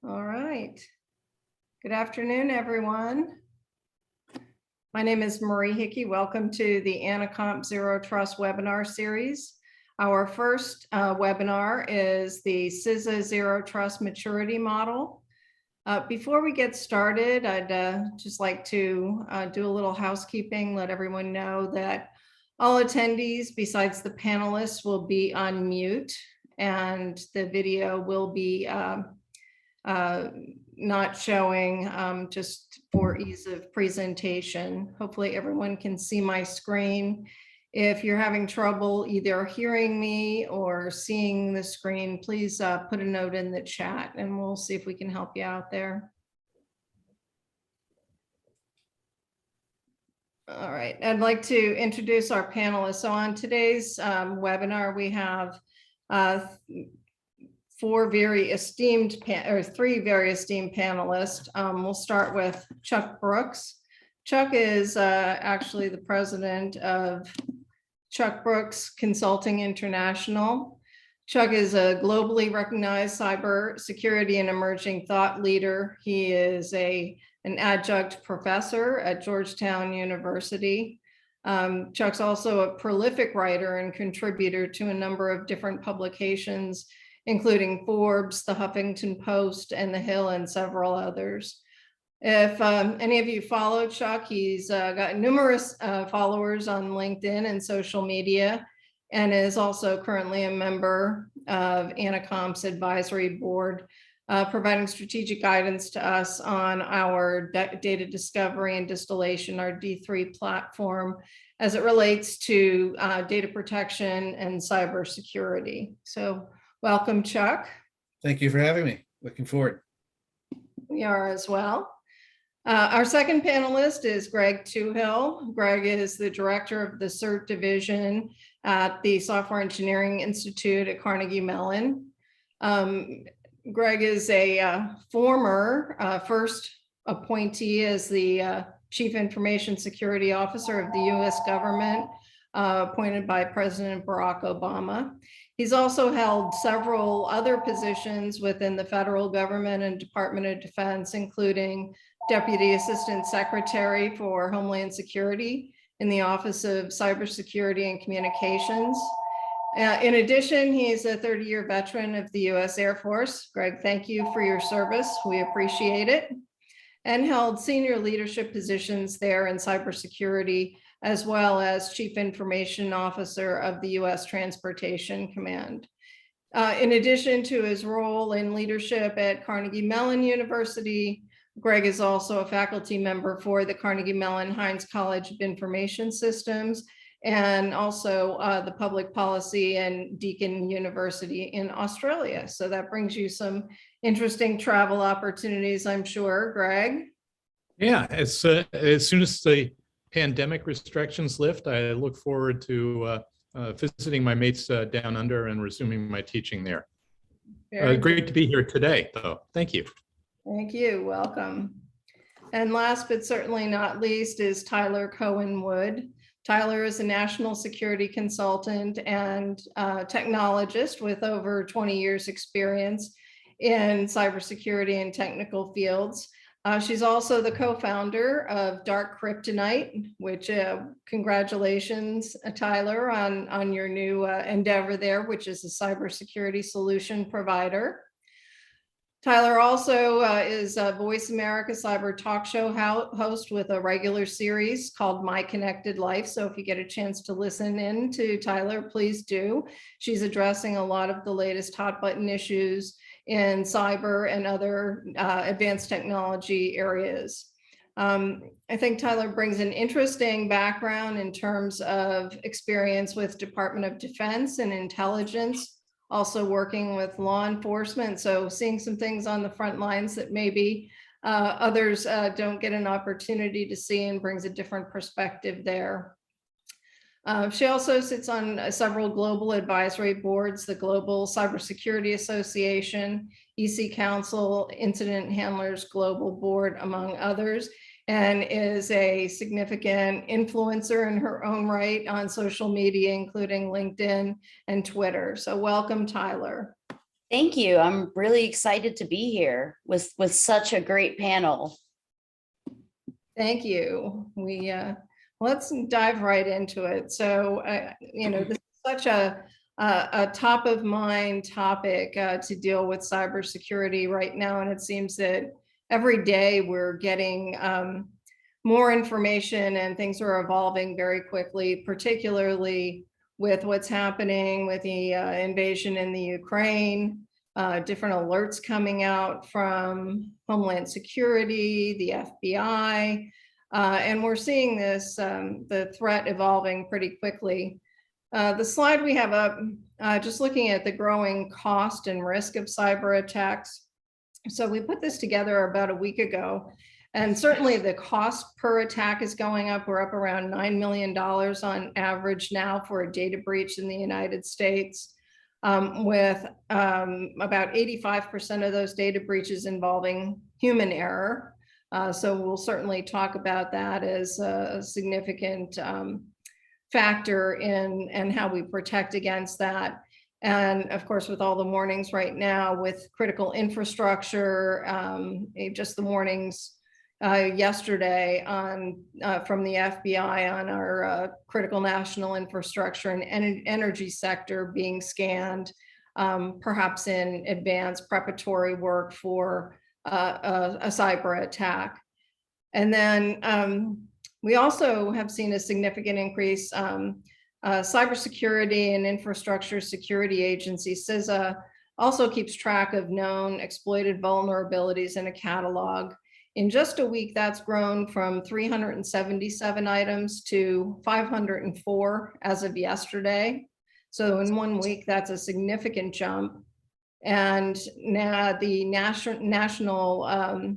All right. Good afternoon, everyone. My name is Marie Hickey. Welcome to the Anacomp Zero Trust webinar series. Our first webinar is the CISA Zero Trust Maturity Model. Before we get started, I'd just like to do a little housekeeping, let everyone know that all attendees besides the panelists will be on mute, and the video will be not showing, just for ease of presentation. Hopefully everyone can see my screen. If you're having trouble either hearing me or seeing the screen, please put a note in the chat and we'll see if we can help you out there. All right, I'd like to introduce our panelists. So on today's webinar, we have three very esteemed panelists. We'll start with Chuck Brooks. Chuck is actually the president of Chuck Brooks Consulting International. Chuck is a globally recognized cybersecurity and emerging thought leader. He is an adjunct professor at Georgetown University. Chuck's also a prolific writer and contributor to a number of different publications, including Forbes, the Huffington Post, and The Hill, and several others. If any of you follow Chuck, he's got numerous followers on LinkedIn and social media, and is also currently a member of Anacomp's advisory board, providing strategic guidance to us on our data discovery and distillation, our D3 platform, as it relates to data protection and cybersecurity. So welcome, Chuck. Thank you for having me. Looking forward. We are as well. Our second panelist is Greg Touhill. Greg is the director of the CERT division at the Software Engineering Institute at Carnegie Mellon. Greg is a former first appointee as the Chief Information Security Officer of the U.S. government, appointed by President Barack Obama. He's also held several other positions within the federal government and Department of Defense, including Deputy Assistant Secretary for Homeland Security in the Office of Cybersecurity and Communications. In addition, he's a 30-year veteran of the U.S. Air Force. Greg, thank you for your service. We appreciate it. And held senior leadership positions there in cybersecurity, as well as Chief Information Officer of the U.S. Transportation Command. In addition to his role in leadership at Carnegie Mellon University, Greg is also a faculty member for the Carnegie Mellon Heinz College of Information Systems, and also the Public Policy and Deakin University in Australia. So that brings you some interesting travel opportunities, I'm sure, Greg. Yeah, as soon as the pandemic restrictions lift, I look forward to visiting my mates down under and resuming my teaching there. Great to be here today, though. Thank you. Thank you. Welcome. And last but certainly not least is Tyler Cohen Wood. Tyler is a national security consultant and technologist with over 20 years experience in cybersecurity and technical fields. She's also the co-founder of Dark Kryptonite, which congratulations, Tyler, on your new endeavor there, which is a cybersecurity solution provider. Tyler also is a Voice America cyber talk show host with a regular series called My Connected Life. So if you get a chance to listen in to Tyler, please do. She's addressing a lot of the latest hot button issues in cyber and other advanced technology areas. I think Tyler brings an interesting background in terms of experience with Department of Defense and intelligence, also working with law enforcement. So seeing some things on the front lines that maybe others don't get an opportunity to see, and brings a different perspective there. She also sits on several global advisory boards, the Global Cybersecurity Association, EC Council, Incident Handlers Global Board, among others, and is a significant influencer in her own right on social media, including LinkedIn and Twitter. So welcome, Tyler. Thank you. I'm really excited to be here with such a great panel. Thank you. Let's dive right into it. So, this is such a top of mind topic to deal with cybersecurity right now, and it seems that every day we're getting more information and things are evolving very quickly, particularly with what's happening with the invasion in the Ukraine. Different alerts coming out from Homeland Security, the FBI, and we're seeing this, the threat evolving pretty quickly. The slide we have up, just looking at the growing cost and risk of cyber attacks. So we put this together about a week ago, and certainly the cost per attack is going up. We're up around $9 million on average now for a data breach in the United States. With about 85% of those data breaches involving human error. So we'll certainly talk about that as a significant factor in how we protect against that. And of course, with all the warnings right now with critical infrastructure, just the warnings yesterday from the FBI on our critical national infrastructure and energy sector being scanned, perhaps in advanced preparatory work for a cyber attack. And then we also have seen a significant increase. Cybersecurity and Infrastructure Security Agency, CISA, also keeps track of known exploited vulnerabilities in a catalog. In just a week, that's grown from 377 items to 504 as of yesterday. So in 1 week, that's a significant jump. And now the national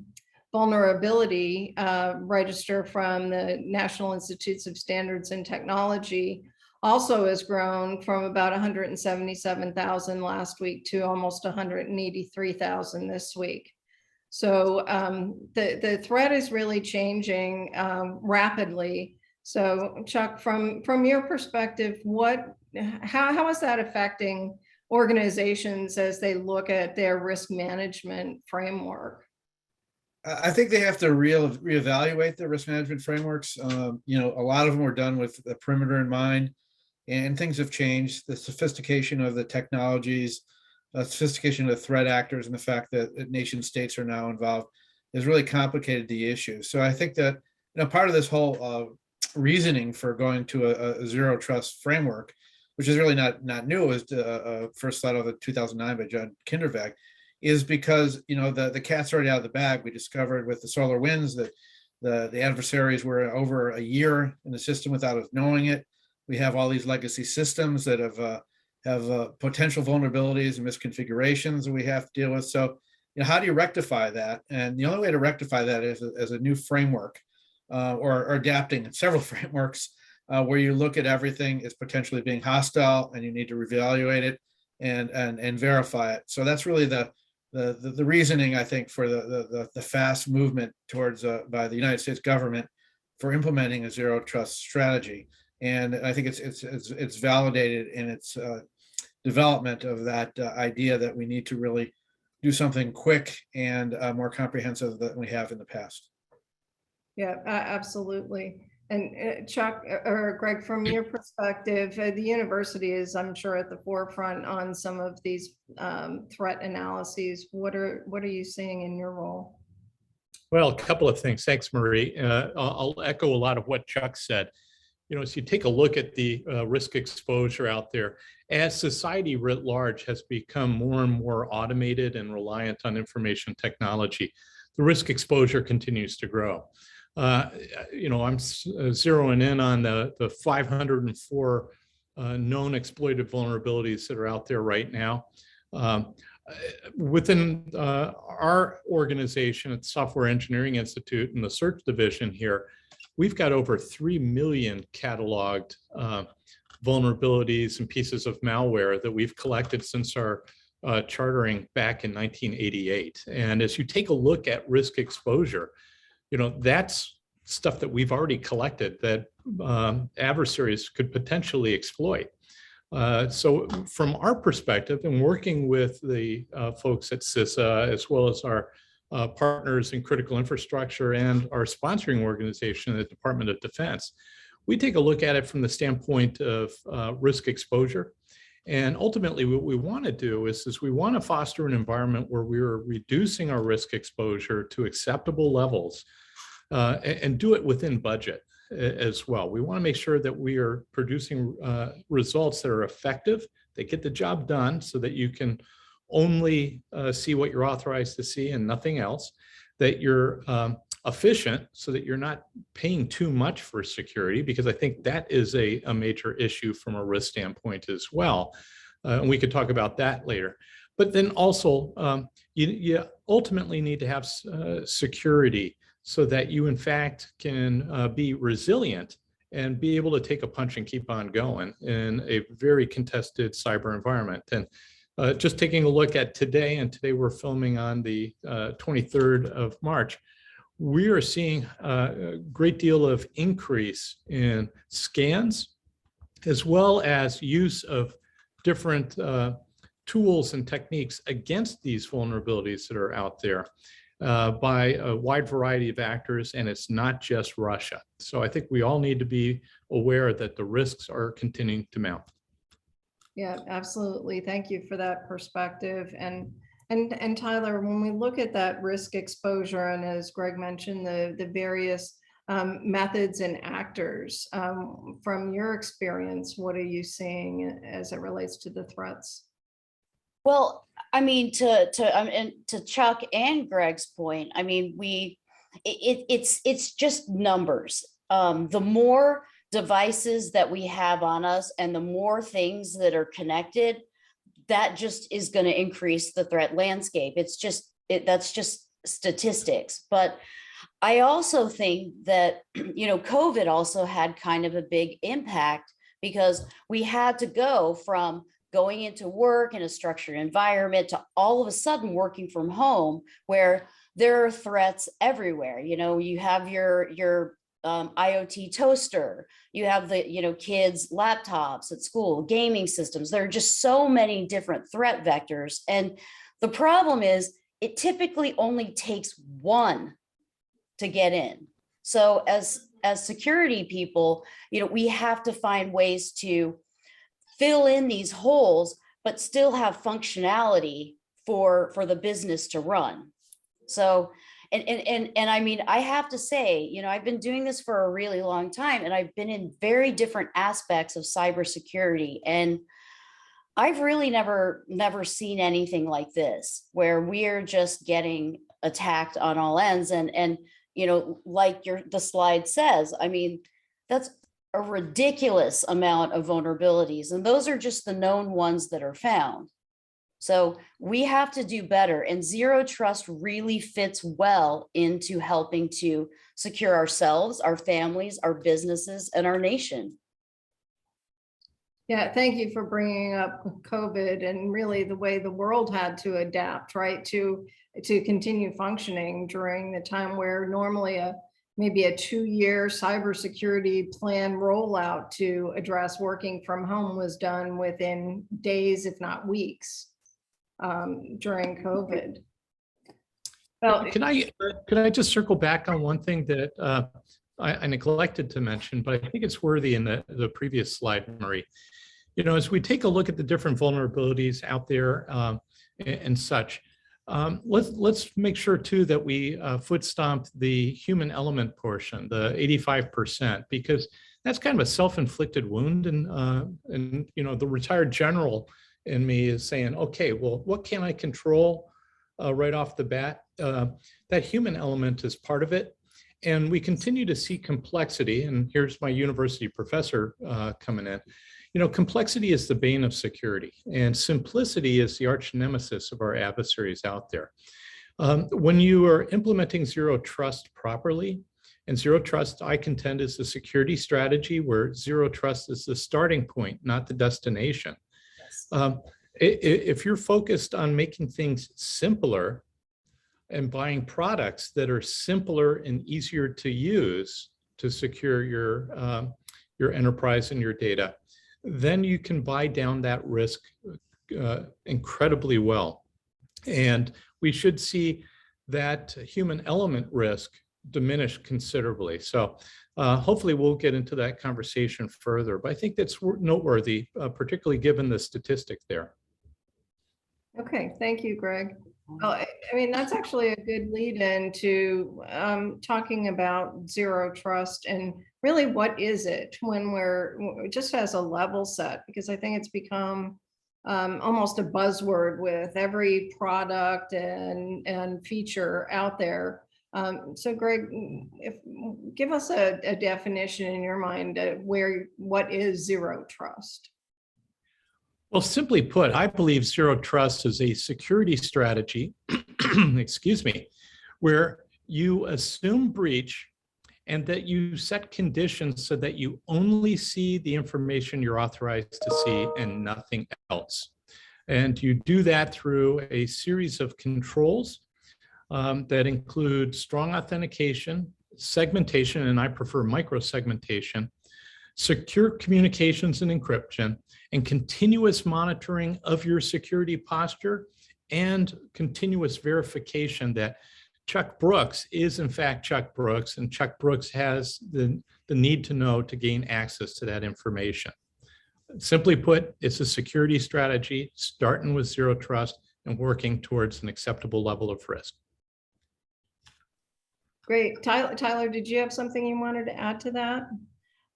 vulnerability register from the National Institutes of Standards and Technology also has grown from about 177,000 last week to almost 183,000 this week. So the threat is really changing rapidly. So Chuck, from your perspective, how is that affecting organizations as they look at their risk management framework? I think they have to reevaluate their risk management frameworks. A lot of them were done with the perimeter in mind, and things have changed. The sophistication of the technologies, sophistication of the threat actors, and the fact that nation states are now involved has really complicated the issue. So I think that part of this whole reasoning for going to a zero trust framework, which is really not new, it was first thought of in 2009 by John Kindervag, is because the cat's already out of the bag. We discovered with the solar winds that the adversaries were over a year in the system without us knowing it. We have all these legacy systems that have potential vulnerabilities and misconfigurations that we have to deal with. So, how do you rectify that? And the only way to rectify that is as a new framework or adapting several frameworks where you look at everything as potentially being hostile and you need to reevaluate it and verify it. So that's really the reasoning, I think, for the fast movement towards by the United States government for implementing a zero trust strategy. And I think it's validated in its development of that idea that we need to really do something quick and more comprehensive than we have in the past. Yeah, absolutely. And Chuck or Greg, from your perspective, the university is, I'm sure, at the forefront on some of these threat analyses. What are you seeing in your role? Well, a couple of things. Thanks, Marie. I'll echo a lot of what Chuck said. As you take a look at the risk exposure out there, as society writ large has become more and more automated and reliant on information technology, the risk exposure continues to grow. I'm zeroing in on the 504 known exploited vulnerabilities that are out there right now. Within our organization at Software Engineering Institute and the search division here, we've got over 3 million cataloged vulnerabilities and pieces of malware that we've collected since our chartering back in 1988. And as you take a look at risk exposure, that's stuff that we've already collected that adversaries could potentially exploit. So from our perspective and working with the folks at CISA, as well as our partners in critical infrastructure and our sponsoring organization, the Department of Defense, we take a look at it from the standpoint of risk exposure. And ultimately, what we want to do is we want to foster an environment where we are reducing our risk exposure to acceptable levels and do it within budget as well. We want to make sure that we are producing results that are effective, that get the job done so that you can only see what you're authorized to see and nothing else, that you're efficient so that you're not paying too much for security, because I think that is a major issue from a risk standpoint as well. And we could talk about that later. But then also, you ultimately need to have security so that you, in fact, can be resilient and be able to take a punch and keep on going in a very contested cyber environment. And just taking a look at today, and today we're filming on the 23rd of March, we are seeing a great deal of increase in scans, as well as use of different tools and techniques against these vulnerabilities that are out there by a wide variety of actors, and it's not just Russia. So I think we all need to be aware that the risks are continuing to mount. Yeah, absolutely. Thank you for that perspective. And Tyler, when we look at that risk exposure, and as Greg mentioned, the various methods and actors, from your experience, what are you seeing as it relates to the threats? Well, I mean, to Chuck and Greg's point, I mean, it's just numbers. The more devices that we have on us and the more things that are connected, that just is going to increase the threat landscape. It's just, that's just statistics. But I also think that, you know, COVID also had kind of a big impact, because we had to go from going into work in a structured environment to all of a sudden working from home, where there are threats everywhere. You know, you have your IoT toaster, you have the, you know, kids' laptops at school, gaming systems. There are just so many different threat vectors. And the problem is it typically only takes one to get in. So as security people, you know, we have to find ways to fill in these holes, but still have functionality for the business to run. So, and I mean, I have to say, you know, I've been doing this for a really long time, and I've been in very different aspects of cybersecurity, and I've really never seen anything like this, where we're just getting attacked on all ends. And you know, like the slide says, I mean, that's a ridiculous amount of vulnerabilities, and those are just the known ones that are found. So we have to do better, and zero trust really fits well into helping to secure ourselves, our families, our businesses, and our nation. Yeah, thank you for bringing up COVID and really the way the world had to adapt, right, to continue functioning during the time where normally maybe a 2-year cybersecurity plan rollout to address working from home was done within days, if not weeks, during COVID. Well, Can I just circle back on one thing that I neglected to mention, but I think it's worthy in the previous slide, Marie. You know, as we take a look at the different vulnerabilities out there and such, let's make sure too that we foot stomp the human element portion, the 85%, because that's kind of a self-inflicted wound. And you know, the retired general in me is saying, okay, well, what can I control right off the bat? That human element is part of it. And we continue to see complexity. And here's my university professor coming in. You know, complexity is the bane of security, and simplicity is the arch nemesis of our adversaries out there. When you are implementing zero trust properly, and zero trust, I contend, is the security strategy where zero trust is the starting point, not the destination. Yes. If you're focused on making things simpler and buying products that are simpler and easier to use to secure your enterprise and your data, then you can buy down that risk incredibly well. And we should see that human element risk diminish considerably. So hopefully we'll get into that conversation further, but I think that's noteworthy, particularly given the statistic there. Okay, thank you, Greg. Well, I mean, that's actually a good lead into talking about zero trust and really what is it when we're just as a level set, because I think it's become almost a buzzword with every product and feature out there. So Greg, give us a definition in your mind of what is zero trust? Well, simply put, I believe zero trust is a security strategy, excuse me, where you assume breach and that you set conditions so that you only see the information you're authorized to see and nothing else. And you do that through a series of controls that include strong authentication, segmentation, and I prefer micro-segmentation, secure communications and encryption, and continuous monitoring of your security posture and continuous verification that Chuck Brooks is in fact Chuck Brooks, and Chuck Brooks has the need to know to gain access to that information. Simply put, it's a security strategy starting with zero trust and working towards an acceptable level of risk. Great. Tyler, did you have something you wanted to add to that?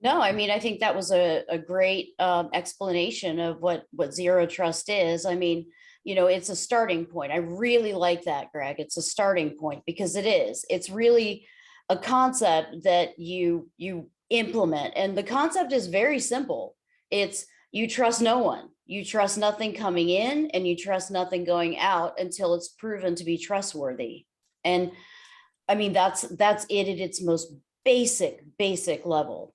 No, I mean, I think that was a great explanation of what zero trust is. I mean, you know, it's a starting point. I really like that, Greg. It's a starting point because it is. It's really a concept that you implement. And the concept is very simple. It's you trust no one. You trust nothing coming in and you trust nothing going out until it's proven to be trustworthy. And I mean, that's it at its most basic level.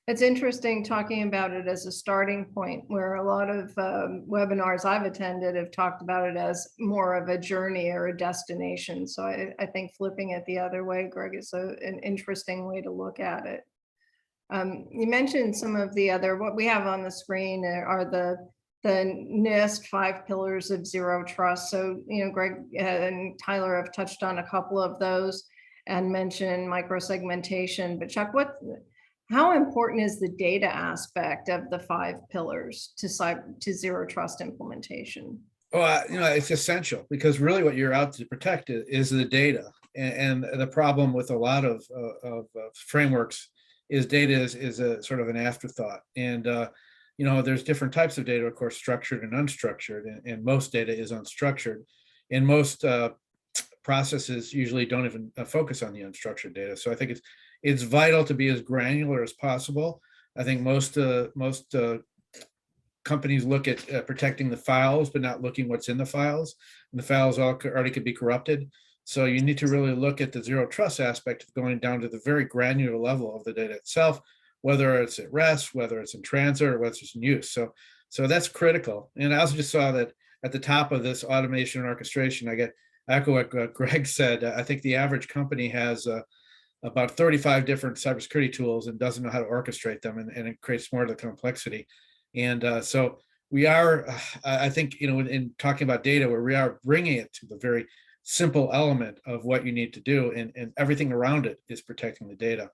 It's interesting talking about it as a starting point, where a lot of webinars I've attended have talked about it as more of a journey or a destination. So I think flipping it the other way, Greg, is an interesting way to look at it. You mentioned some of the other, what we have on the screen are the NIST 5 pillars of zero trust. So, you know, Greg and Tyler have touched on a couple of those and mentioned microsegmentation, but Chuck, how important is the data aspect of the 5 pillars to zero trust implementation? Oh, you know, it's essential because really what you're out to protect is the data. And the problem with a lot of frameworks is data is a sort of an afterthought. And, you know, there's different types of data, of course, structured and unstructured, and most data is unstructured. And most processes usually don't even focus on the unstructured data. So I think it's vital to be as granular as possible. I think most companies look at protecting the files, but not looking what's in the files. And the files already could be corrupted. So you need to really look at the zero trust aspect of going down to the very granular level of the data itself, whether it's at rest, whether it's in transit, or whether it's in use. So that's critical. And I also just saw that at the top of this automation and orchestration, I echo what Greg said. I think the average company has about 35 different cybersecurity tools and doesn't know how to orchestrate them, and it creates more of the complexity. And so we are, I think, you know, in talking about data, where we are bringing it to the very simple element of what you need to do, and everything around it is protecting the data.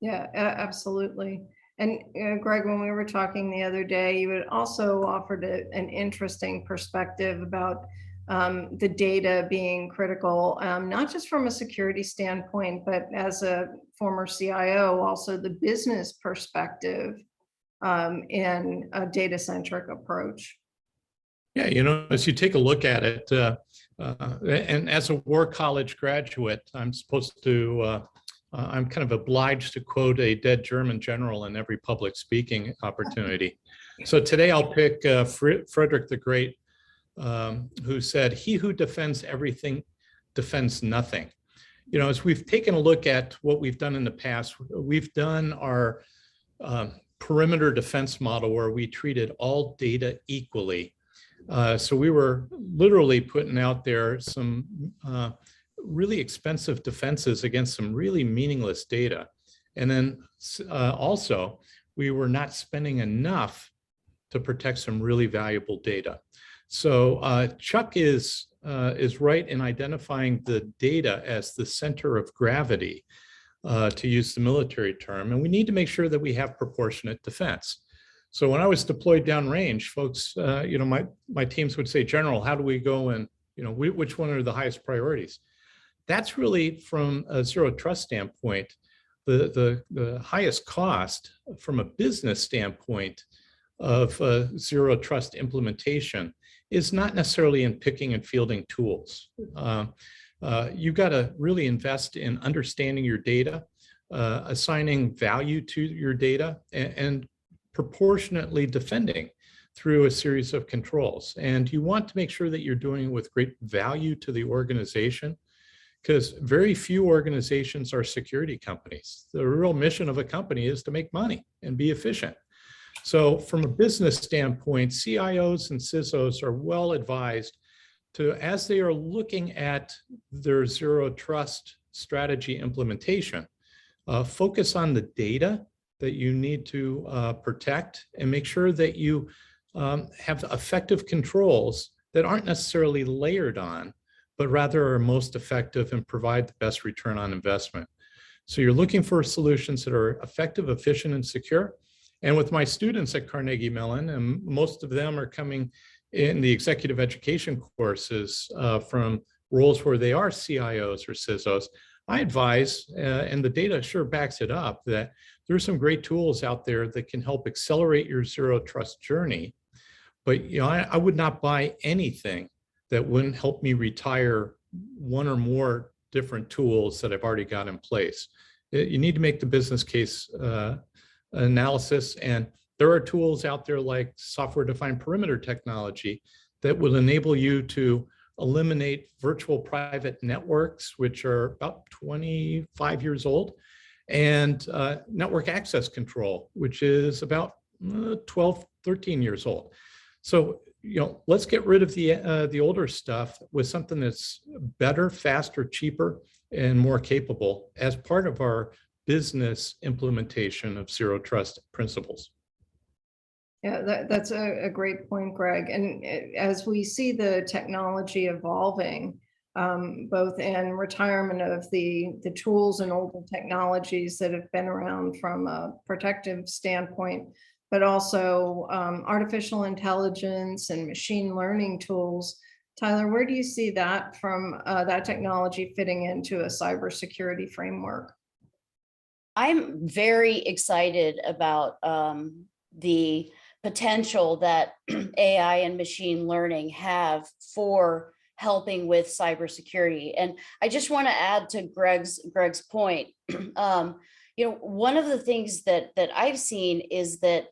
Yeah, absolutely. And Greg, when we were talking the other day, you had also offered an interesting perspective about the data being critical, not just from a security standpoint, but as a former CIO, also the business perspective in a data-centric approach. Yeah, you know, as you take a look at it, and as a War College graduate, I'm supposed to, I'm kind of obliged to quote a dead German general in every public speaking opportunity. So today I'll pick Frederick the Great, who said, "He who defends everything defends nothing." You know, as we've taken a look at what we've done in the past, we've done our perimeter defense model where we treated all data equally. So we were literally putting out there some really expensive defenses against some really meaningless data. And then also, we were not spending enough to protect some really valuable data. So Chuck is right in identifying the data as the center of gravity, to use the military term, and we need to make sure that we have proportionate defense. So when I was deployed downrange, folks, my teams would say, General, how do we go and, which one are the highest priorities? That's really, from a zero trust standpoint, the highest cost from a business standpoint of zero trust implementation is not necessarily in picking and fielding tools. You've got to really invest in understanding your data, assigning value to your data, and proportionately defending through a series of controls. And you want to make sure that you're doing it with great value to the organization, because very few organizations are security companies. The real mission of a company is to make money and be efficient. So from a business standpoint, CIOs and CISOs are well advised to, as they are looking at their zero trust strategy implementation, focus on the data that you need to protect, and make sure that you have effective controls that aren't necessarily layered on, but rather are most effective and provide the best return on investment. So you're looking for solutions that are effective, efficient, and secure. And with my students at Carnegie Mellon, and most of them are coming in the executive education courses from roles where they are CIOs or CISOs, I advise, and the data sure backs it up, that there's some great tools out there that can help accelerate your zero trust journey. But I would not buy anything that wouldn't help me retire one or more different tools that I've already got in place. You need to make the business case analysis, and there are tools out there like software-defined perimeter technology that will enable you to eliminate virtual private networks, which are about 25 years old, and network access control, which is about 12, 13 years old. So, let's get rid of the older stuff with something that's better, faster, cheaper, and more capable as part of our business implementation of zero trust principles. Yeah, that's a great point, Greg. And as we see the technology evolving, both in retirement of the tools and older technologies that have been around from a protective standpoint, but also artificial intelligence and machine learning tools. Tyler, where do you see that from that technology fitting into a cybersecurity framework? I'm very excited about the potential that AI and machine learning have for helping with cybersecurity. And I just want to add to Greg's point. One of the things that I've seen is that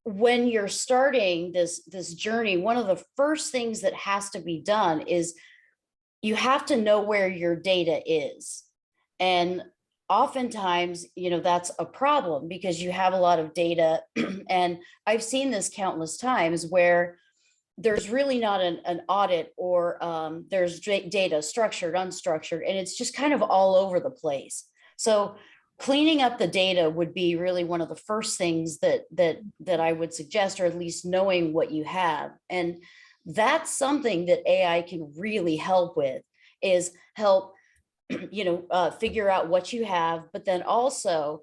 when you're starting this journey, one of the first things that has to be done is you have to know where your data is. And oftentimes, that's a problem because you have a lot of data. And I've seen this countless times where there's really not an audit, or there's data structured, unstructured, and it's just kind of all over the place. So cleaning up the data would be really one of the first things that I would suggest, or at least knowing what you have. And that's something that AI can really help with, is help figure out what you have, but then also,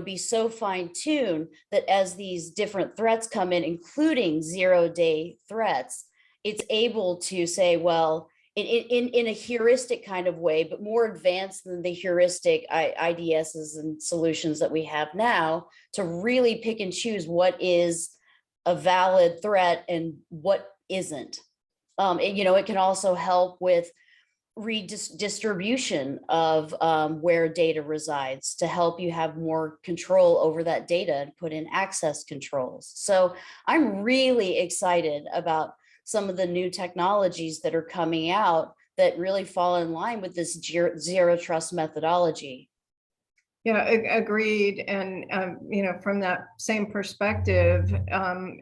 be so fine-tuned that as these different threats come in, including zero-day threats, it's able to say, well, in a heuristic kind of way, but more advanced than the heuristic IDSs and solutions that we have now, to really pick and choose what is a valid threat and what isn't. It can also help with redistribution of where data resides, to help you have more control over that data and put in access controls. So I'm really excited about some of the new technologies that are coming out that really fall in line with this zero trust methodology. Yeah, agreed. And, from that same perspective,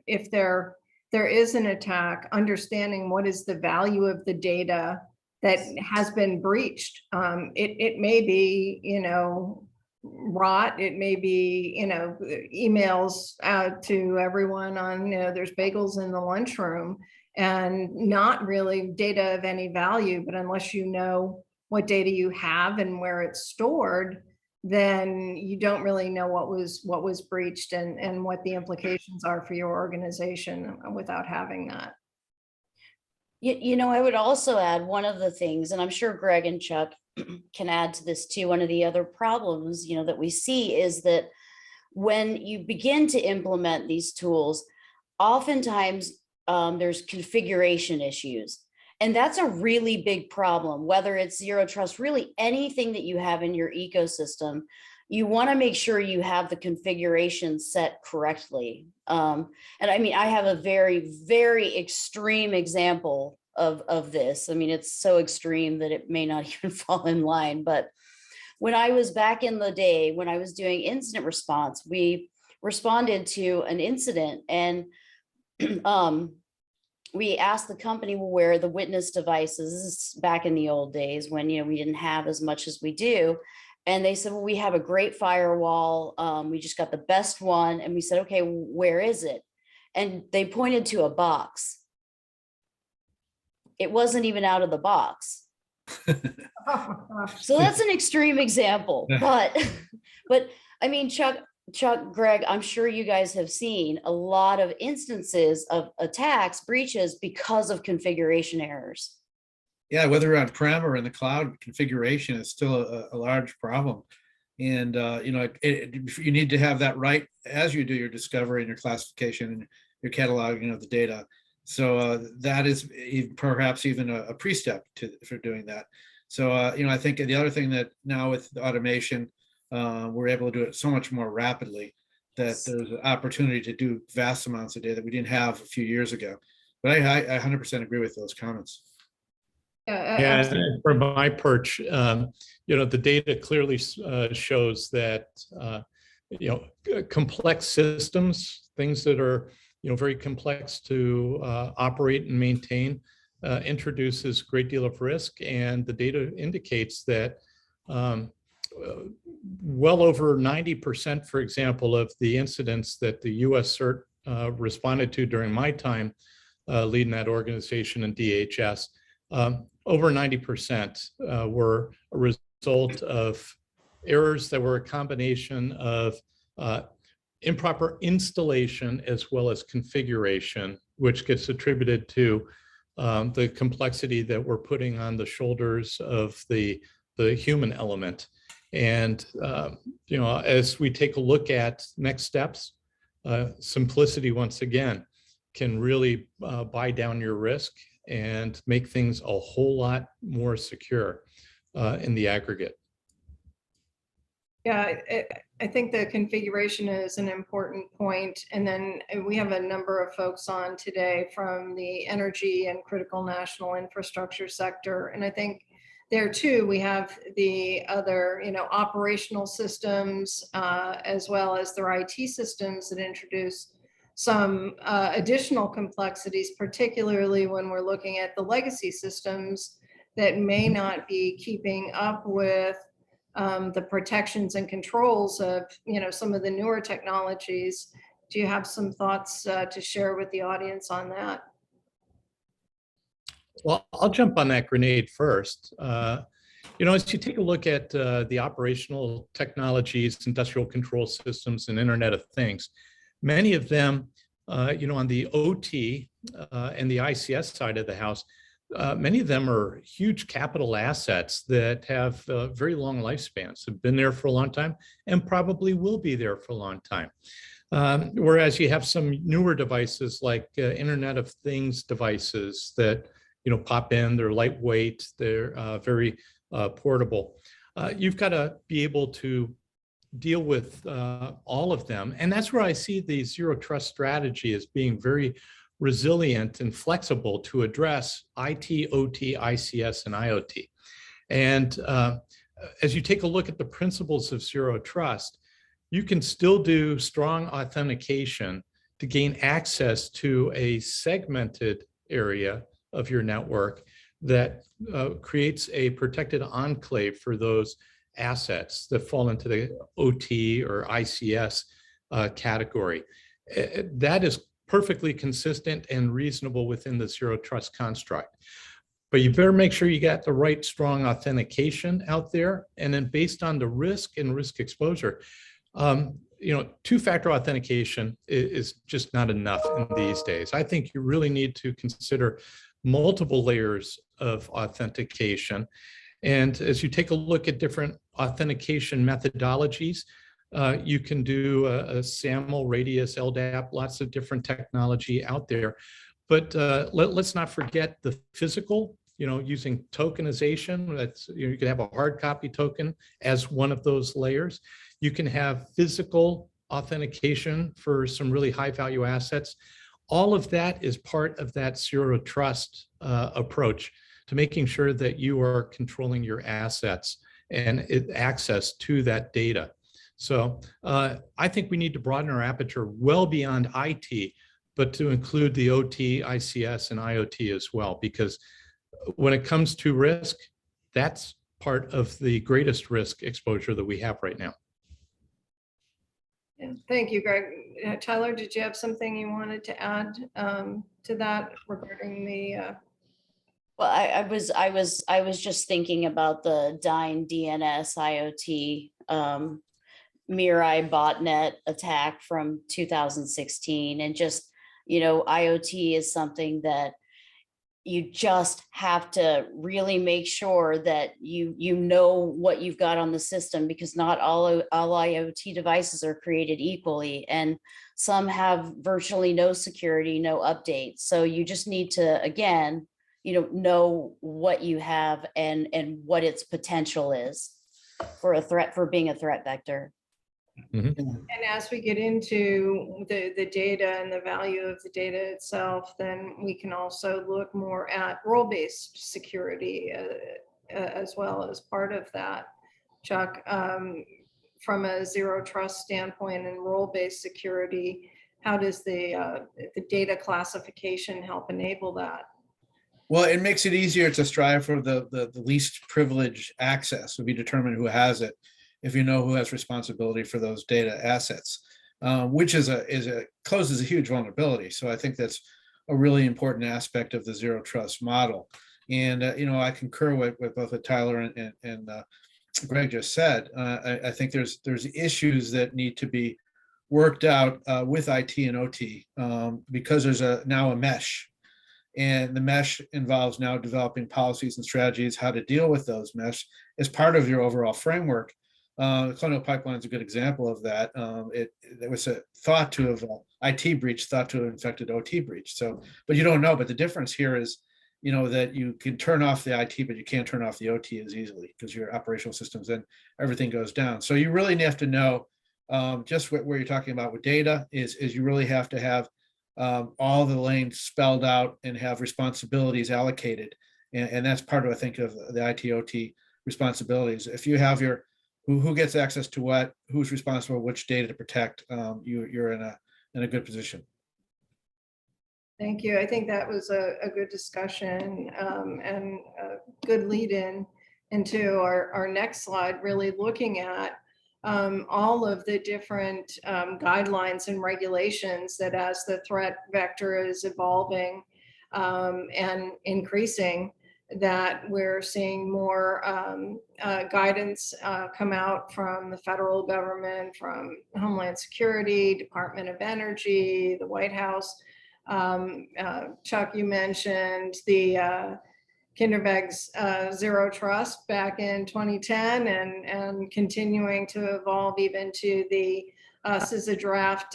if there is an attack, understanding what is the value of the data that has been breached. It may be, rot. It may be, emails out to everyone on, there's bagels in the lunchroom, and not really data of any value. But unless you know what data you have and where it's stored, then you don't really know what was breached and what the implications are for your organization without having that. I would also add one of the things, and I'm sure Greg and Chuck can add to this too. One of the other problems, that we see is that when you begin to implement these tools, oftentimes there's configuration issues. And that's a really big problem, whether it's zero trust, really anything that you have in your ecosystem. You want to make sure you have the configuration set correctly. And I mean, I have a very, very extreme example of this. I mean, it's so extreme that it may not even fall in line. But when I was back in the day, when I was doing incident response, we responded to an incident, and we asked the company where the witness devices, this is back in the old days when, we didn't have as much as we do. And they said, well, we have a great firewall. We just got the best one. And we said, okay, where is it? And they pointed to a box. It wasn't even out of the box. So that's an extreme example, but I mean, Chuck, Greg, I'm sure you guys have seen a lot of instances of attacks, breaches because of configuration errors. Yeah, whether on-prem or in the cloud, configuration is still a large problem. And, you need to have that right as you do your discovery and your classification and your cataloging of the data. So that is perhaps even a pre-step for doing that. So, I think the other thing that now with the automation, we're able to do it so much more rapidly that there's an opportunity to do vast amounts of data that we didn't have a few years ago. But I 100% agree with those comments. Yeah, and from my perch, the data clearly shows that, complex systems, things that are, very complex to operate and maintain, introduces a great deal of risk. And the data indicates that well over 90%, for example, of the incidents that the US CERT responded to during my time leading that organization in DHS, over 90% were a result of errors that were a combination of improper installation as well as configuration, which gets attributed to the complexity that we're putting on the shoulders of the human element. And, as we take a look at next steps, simplicity, once again, can really buy down your risk and make things a whole lot more secure in the aggregate. Yeah, I think the configuration is an important point. And then we have a number of folks on today from the energy and critical national infrastructure sector. And I think there too, we have the other, operational systems, as well as their IT systems that introduce some additional complexities, particularly when we're looking at the legacy systems that may not be keeping up with the protections and controls of, some of the newer technologies. Do you have some thoughts to share with the audience on that? Well, I'll jump on that grenade first. As you take a look at the operational technologies, industrial control systems, and Internet of Things, many of them, on the OT and the ICS side of the house, many of them are huge capital assets that have very long lifespans, have been there for a long time, and probably will be there for a long time. Whereas you have some newer devices like Internet of Things devices that pop in, they're lightweight, they're very portable. You've got to be able to deal with all of them. And that's where I see the zero trust strategy as being very resilient and flexible to address IT, OT, ICS, and IoT. And as you take a look at the principles of zero trust, you can still do strong authentication to gain access to a segmented area of your network that creates a protected enclave for those assets that fall into the OT or ICS category. That is perfectly consistent and reasonable within the zero trust construct. But you better make sure you got the right strong authentication out there. And then based on the risk and risk exposure, two-factor authentication is just not enough in these days. I think you really need to consider multiple layers of authentication. And as you take a look at different authentication methodologies, you can do a SAML, Radius, LDAP, lots of different technology out there. But let's not forget the physical, using tokenization. That's, you can have a hard copy token as one of those layers. You can have physical authentication for some really high value assets. All of that is part of that zero trust approach to making sure that you are controlling your assets and access to that data. So I think we need to broaden our aperture well beyond IT, but to include the OT, ICS, and IoT as well, because when it comes to risk, that's part of the greatest risk exposure that we have right now. Yeah, thank you, Greg. Tyler, did you have something you wanted to add to that regarding the? Well, I was just thinking about the Dyn DNS IoT Mirai botnet attack from 2016, and just, IoT is something that you just have to really make sure that you know what you've got on the system, because not all IoT devices are created equally, and some have virtually no security, no updates. So you just need to, again, know what you have and what its potential is for a threat, for being a threat vector. Mm-hmm. And as we get into the data and the value of the data itself, then we can also look more at role-based security as well as part of that. Chuck, from a zero trust standpoint and role-based security, how does the data classification help enable that? Well, it makes it easier to strive for the least privileged access. So we determine who has it, if you know who has responsibility for those data assets, which closes a huge vulnerability. So I think that's a really important aspect of the zero trust model. And I concur with both what Tyler and Greg just said. I think there's issues that need to be worked out with IT and OT because there's now a mesh. And the mesh involves now developing policies and strategies, how to deal with those mesh as part of your overall framework. The Colonial Pipeline is a good example of that. There was a thought to have IT breach, thought to have infected OT breach. So, but you don't know. But the difference here is, that you can turn off the IT, but you can't turn off the OT as easily because your operational systems, then everything goes down. So you really have to know just where you're talking about with data is you really have to have all the lanes spelled out and have responsibilities allocated. And that's part of, I think, of the IT/OT responsibilities. If you have your who gets access to what, who's responsible, which data to protect, you're in a good position. Thank you. I think that was a good discussion and a good lead in into our next slide, really looking at all of the different guidelines and regulations that as the threat vector is evolving and increasing, that we're seeing more guidance come out from the federal government, from Homeland Security, Department of Energy, the White House. Chuck, you mentioned the Kinderberg's Zero Trust back in 2010 and continuing to evolve even to the CISA draft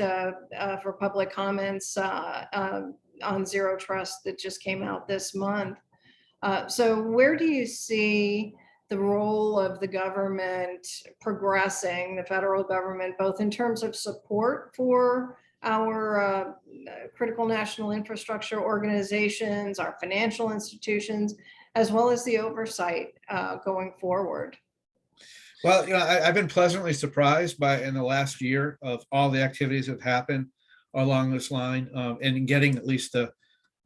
for public comments on Zero Trust that just came out this month. So where do you see the role of the government progressing, the federal government, both in terms of support for our critical national infrastructure organizations, our financial institutions, as well as the oversight going forward? Well, I've been pleasantly surprised in the last year of all the activities that have happened along this line, and getting at least the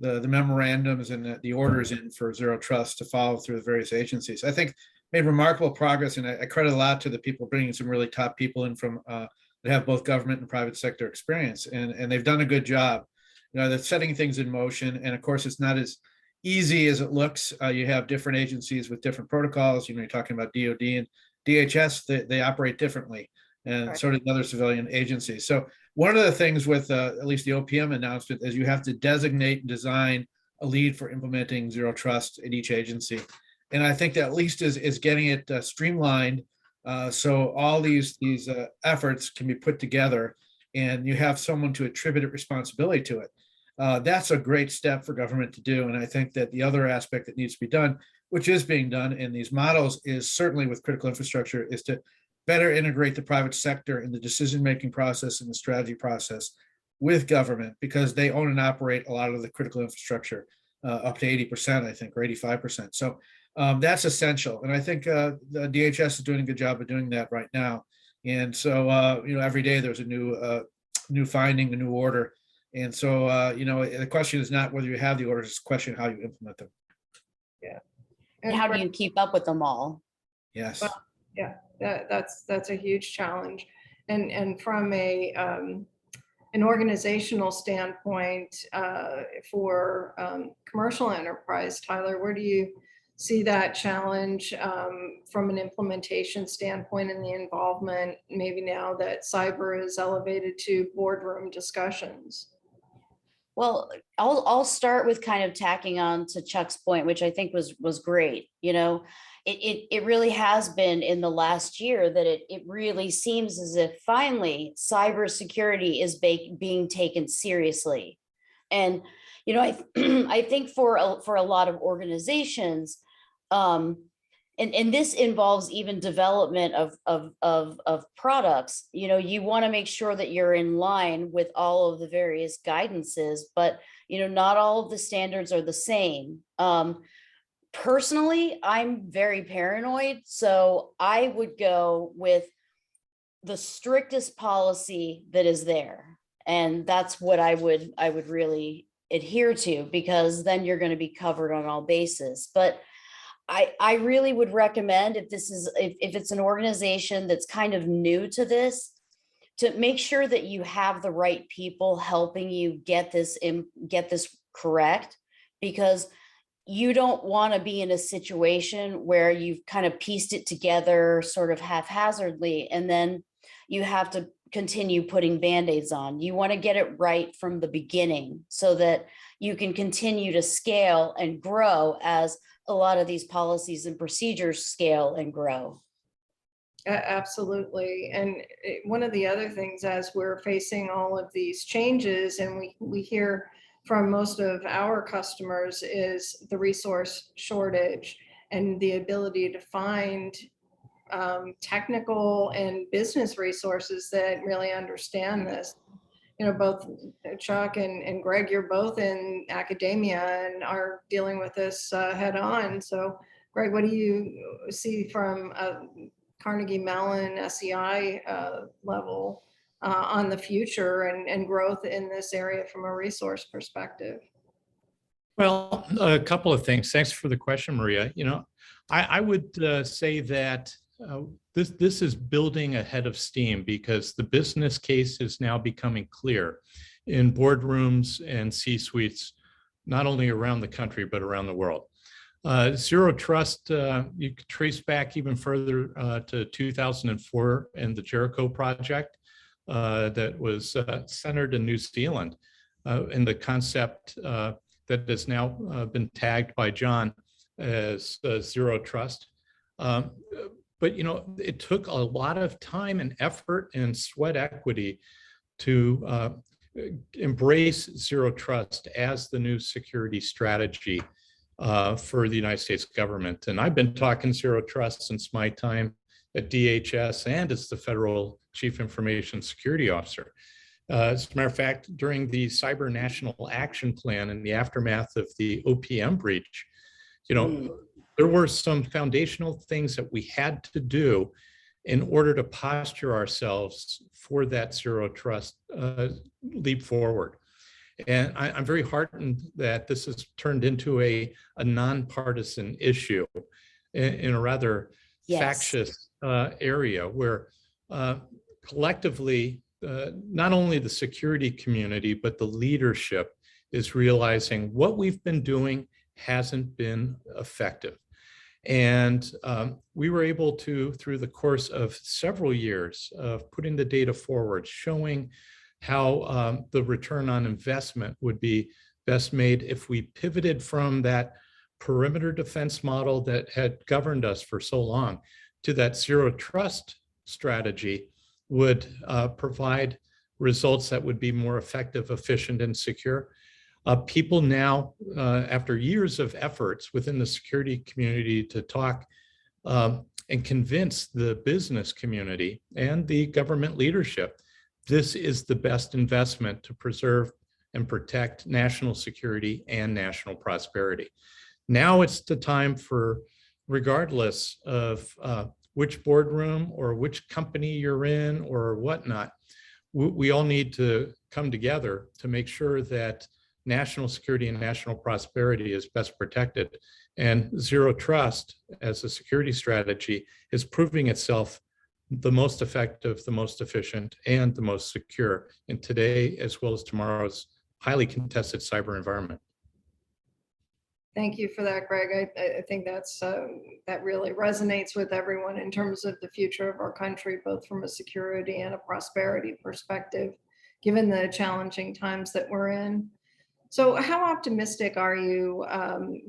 memorandums and the orders in for Zero Trust to follow through the various agencies. I think made remarkable progress, and I credit a lot to the people bringing some really top people in from that have both government and private sector experience, and they've done a good job. They're setting things in motion, and of course, it's not as easy as it looks. You have different agencies with different protocols. You're talking about DoD and DHS. They operate differently, and Right. so do the other civilian agencies. So one of the things with at least the OPM announcement is you have to designate and design a lead for implementing zero trust in each agency. And I think that at least is getting it streamlined, so all these efforts can be put together, and you have someone to attribute responsibility to it. That's a great step for government to do. And I think that the other aspect that needs to be done, which is being done in these models, is certainly with critical infrastructure, is to better integrate the private sector in the decision-making process and the strategy process with government, because they own and operate a lot of the critical infrastructure, up to 80%, I think, or 85%. So that's essential. And I think the DHS is doing a good job of doing that right now. And so, every day there's a new finding, a new order. And so, the question is not whether you have the orders, it's a question how you implement them. Yeah. And how do you keep up with them all? Yes. Well, yeah, that's a huge challenge. And from an organizational standpoint, for commercial enterprise, Tyler, where do you see that challenge from an implementation standpoint and the involvement, maybe now that cyber is elevated to boardroom discussions? Well, I'll start with kind of tacking on to Chuck's point, which I think was great. It really has been in the last year that it really seems as if finally cybersecurity is being taken seriously. And I think for a lot of organizations, and this involves even development of products. You want to make sure that you're in line with all of the various guidances, but not all of the standards are the same. Personally, I'm very paranoid, so I would go with the strictest policy that is there, and that's what I would really adhere to, because then you're going to be covered on all bases. But I really would recommend, if it's an organization that's kind of new to this, to make sure that you have the right people helping you get this correct, because you don't want to be in a situation where you've kind of pieced it together sort of haphazardly, and then you have to continue putting Band-Aids on. You want to get it right from the beginning so that you can continue to scale and grow as a lot of these policies and procedures scale and grow. Absolutely. And one of the other things, as we're facing all of these changes, and we hear from most of our customers, is the resource shortage and the ability to find technical and business resources that really understand this. Both Chuck and Greg, you're both in academia and are dealing with this head on. So Greg, what do you see from Carnegie Mellon SEI level on the future and growth in this area from a resource perspective? Well, a couple of things. Thanks for the question, Maria. I would say that this is building ahead of steam, because the business case is now becoming clear in boardrooms and C-suites, not only around the country, but around the world. Zero trust, you could trace back even further to 2004 and the Jericho project that was centered in New Zealand, and the concept that has now been tagged by John as zero trust. But it took a lot of time and effort and sweat equity to embrace zero trust as the new security strategy for the United States government. And I've been talking zero trust since my time at DHS and as the Federal Chief Information Security Officer. As a matter of fact, during the Cyber National Action Plan in the aftermath of the OPM breach, there were some foundational things that we had to do in order to posture ourselves for that zero trust leap forward. And I'm very heartened that this has turned into a nonpartisan issue. in a rather Yes. factious area where collectively, not only the security community, but the leadership is realizing what we've been doing hasn't been effective. And we were able to, through the course of several years of putting the data forward, showing how the return on investment would be best made if we pivoted from that perimeter defense model that had governed us for so long to that zero trust strategy, would provide results that would be more effective, efficient, and secure. People now, after years of efforts within the security community to talk and convince the business community and the government leadership, this is the best investment to preserve and protect national security and national prosperity. Now it's the time for, regardless of which boardroom or which company you're in or whatnot, we all need to come together to make sure that national security and national prosperity is best protected. And zero trust as a security strategy is proving itself the most effective, the most efficient, and the most secure in today as well as tomorrow's highly contested cyber environment. Thank you for that, Greg. I think that's that really resonates with everyone in terms of the future of our country, both from a security and a prosperity perspective, given the challenging times that we're in. So how optimistic are you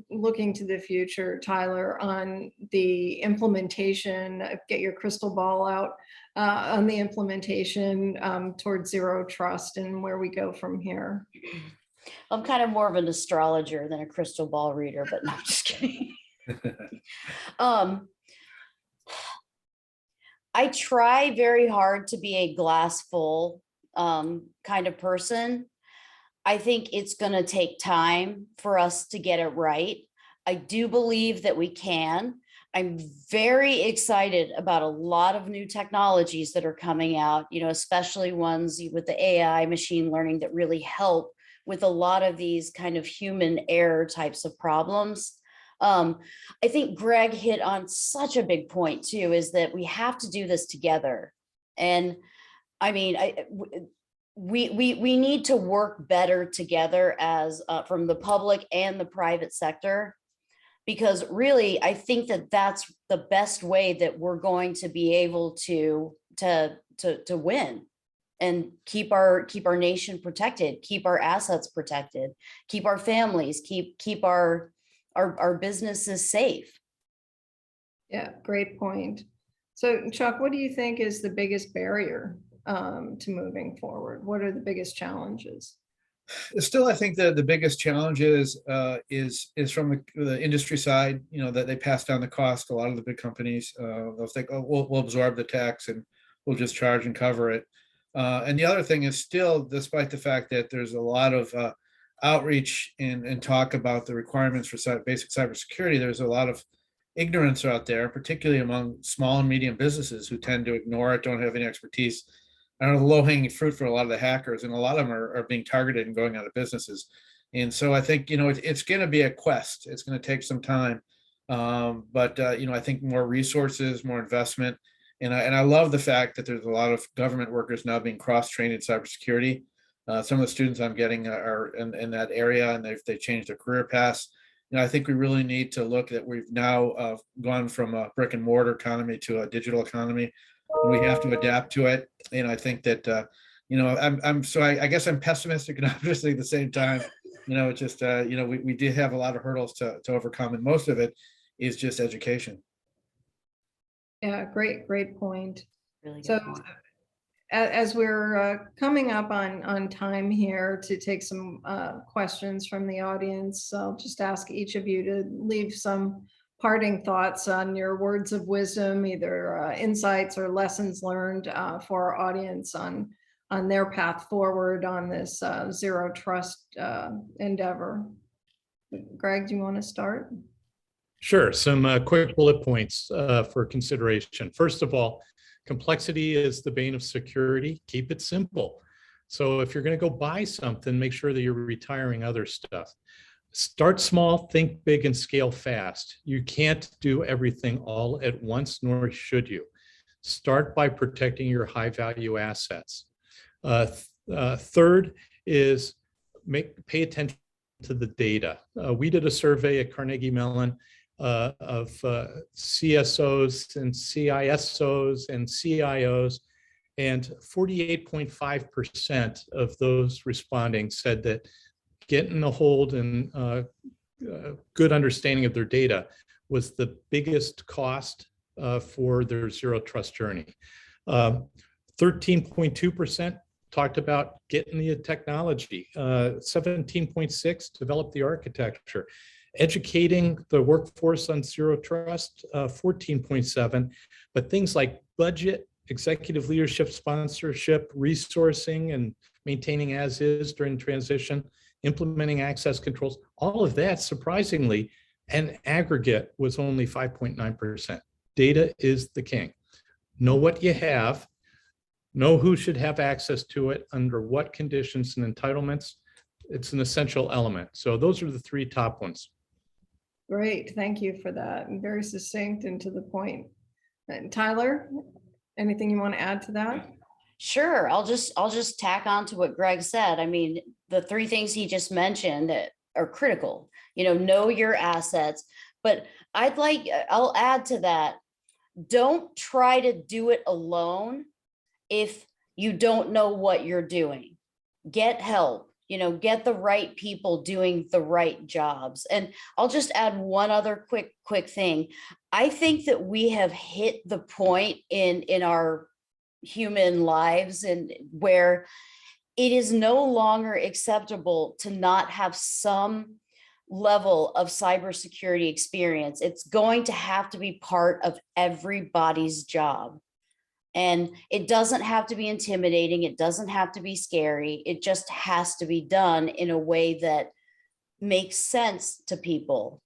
looking to the future, Tyler, on the implementation, get your crystal ball out, on the implementation towards zero trust and where we go from here? I'm kind of more of an astrologer than a crystal ball reader, but no, I'm just kidding. I try very hard to be a glass full kind of person. I think it's going to take time for us to get it right. I do believe that we can. I'm very excited about a lot of new technologies that are coming out, you know, especially ones with the AI, machine learning, that really help with a lot of these kind of human error types of problems. I think Greg hit on such a big point too, is that we have to do this together. And I mean, we need to work better together as from the public and the private sector, because really, I think that that's the best way that we're going to be able to win and keep our nation protected, keep our assets protected, keep our families, keep our businesses safe. Yeah, great point. So Chuck, what do you think is the biggest barrier to moving forward? What are the biggest challenges? Still, I think that the biggest challenge is from the industry side, you know, that they pass down the cost. A lot of the big companies, they'll think, oh, we'll absorb the tax and we'll just charge and cover it. And the other thing is still, despite the fact that there's a lot of outreach and talk about the requirements for basic cybersecurity, there's a lot of ignorance out there, particularly among small and medium businesses who tend to ignore it, don't have any expertise. I don't know, the low-hanging fruit for a lot of the hackers, and a lot of them are being targeted and going out of businesses. And so I think, you know, it's going to be a quest. It's going to take some time. But you know, I think more resources, more investment. And I love the fact that there's a lot of government workers now being cross-trained in cybersecurity. Some of the students I'm getting are in that area, and they've changed their career paths. You know, I think we really need to look at, we've now gone from a brick and mortar economy to a digital economy, and we have to adapt to it. And I think that, you know, I guess I'm pessimistic and optimistic at the same time. You know, it's just, you know, we did have a lot of hurdles to overcome, and most of it is just education. Yeah, great point. Really good So point. as we're coming up on time here to take some questions from the audience, I'll just ask each of you to leave some parting thoughts on your words of wisdom, either insights or lessons learned for our audience on their path forward on this zero trust endeavor. Greg, do you want to start? Sure. Some quick bullet points for consideration. First of all, complexity is the bane of security. Keep it simple. So if you're going to go buy something, make sure that you're retiring other stuff. Start small, think big, and scale fast. You can't do everything all at once, nor should you. Start by protecting your high value assets. Third is pay attention to the data. We did a survey at Carnegie Mellon of CSOs and CISOs and CIOs, and 48.5% of those responding said that getting a hold and good understanding of their data was the biggest cost for their zero trust journey. 13.2% talked about getting the technology. 17.6% develop the architecture. Educating the workforce on zero trust, 14.7%. But things like budget, executive leadership, sponsorship, resourcing, and maintaining as is during transition, implementing access controls, all of that, surprisingly, an aggregate was only 5.9%. Data is the king. Know what you have, know who should have access to it, under what conditions and entitlements. It's an essential element. So those are the three top ones. Great, thank you for that. And very succinct and to the point. And Tyler, anything you want to add to that? Sure, I'll just tack on to what Greg said. I mean, the three things he just mentioned that are critical. Know your assets, but I'll add to that. Don't try to do it alone if you don't know what you're doing. Get help, get the right people doing the right jobs. And I'll just add one other quick thing. I think that we have hit the point in our human lives and where it is no longer acceptable to not have some level of cybersecurity experience. It's going to have to be part of everybody's job. And it doesn't have to be intimidating. It doesn't have to be scary. It just has to be done in a way that makes sense to people.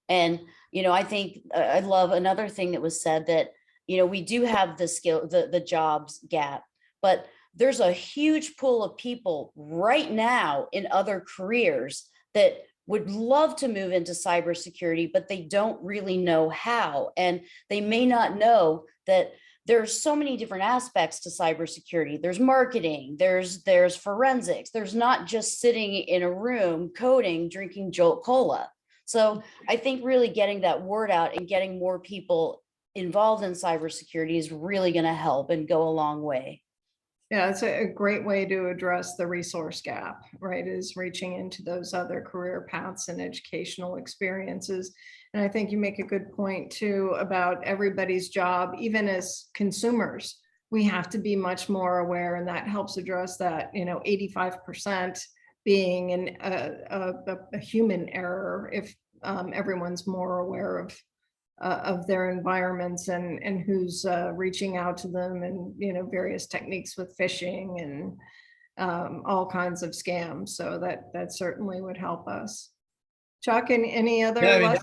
And, I think I love another thing that was said that, we do have the jobs gap, but there's a huge pool of people right now in other careers that would love to move into cybersecurity, but they don't really know how. And they may not know that there's so many different aspects to cybersecurity. There's marketing, there's forensics. There's not just sitting in a room coding, drinking Jolt Cola. So I think really getting that word out and getting more people involved in cybersecurity is really going to help and go a long way. Yeah, it's a great way to address the resource gap, right? Is reaching into those other career paths and educational experiences. And I think you make a good point too about everybody's job, even as consumers, we have to be much more aware, and that helps address that, 85% being a human error if everyone's more aware of their environments and who's reaching out to them, and various techniques with phishing and all kinds of scams. So that certainly would help us. Chuck, and any other? Yeah,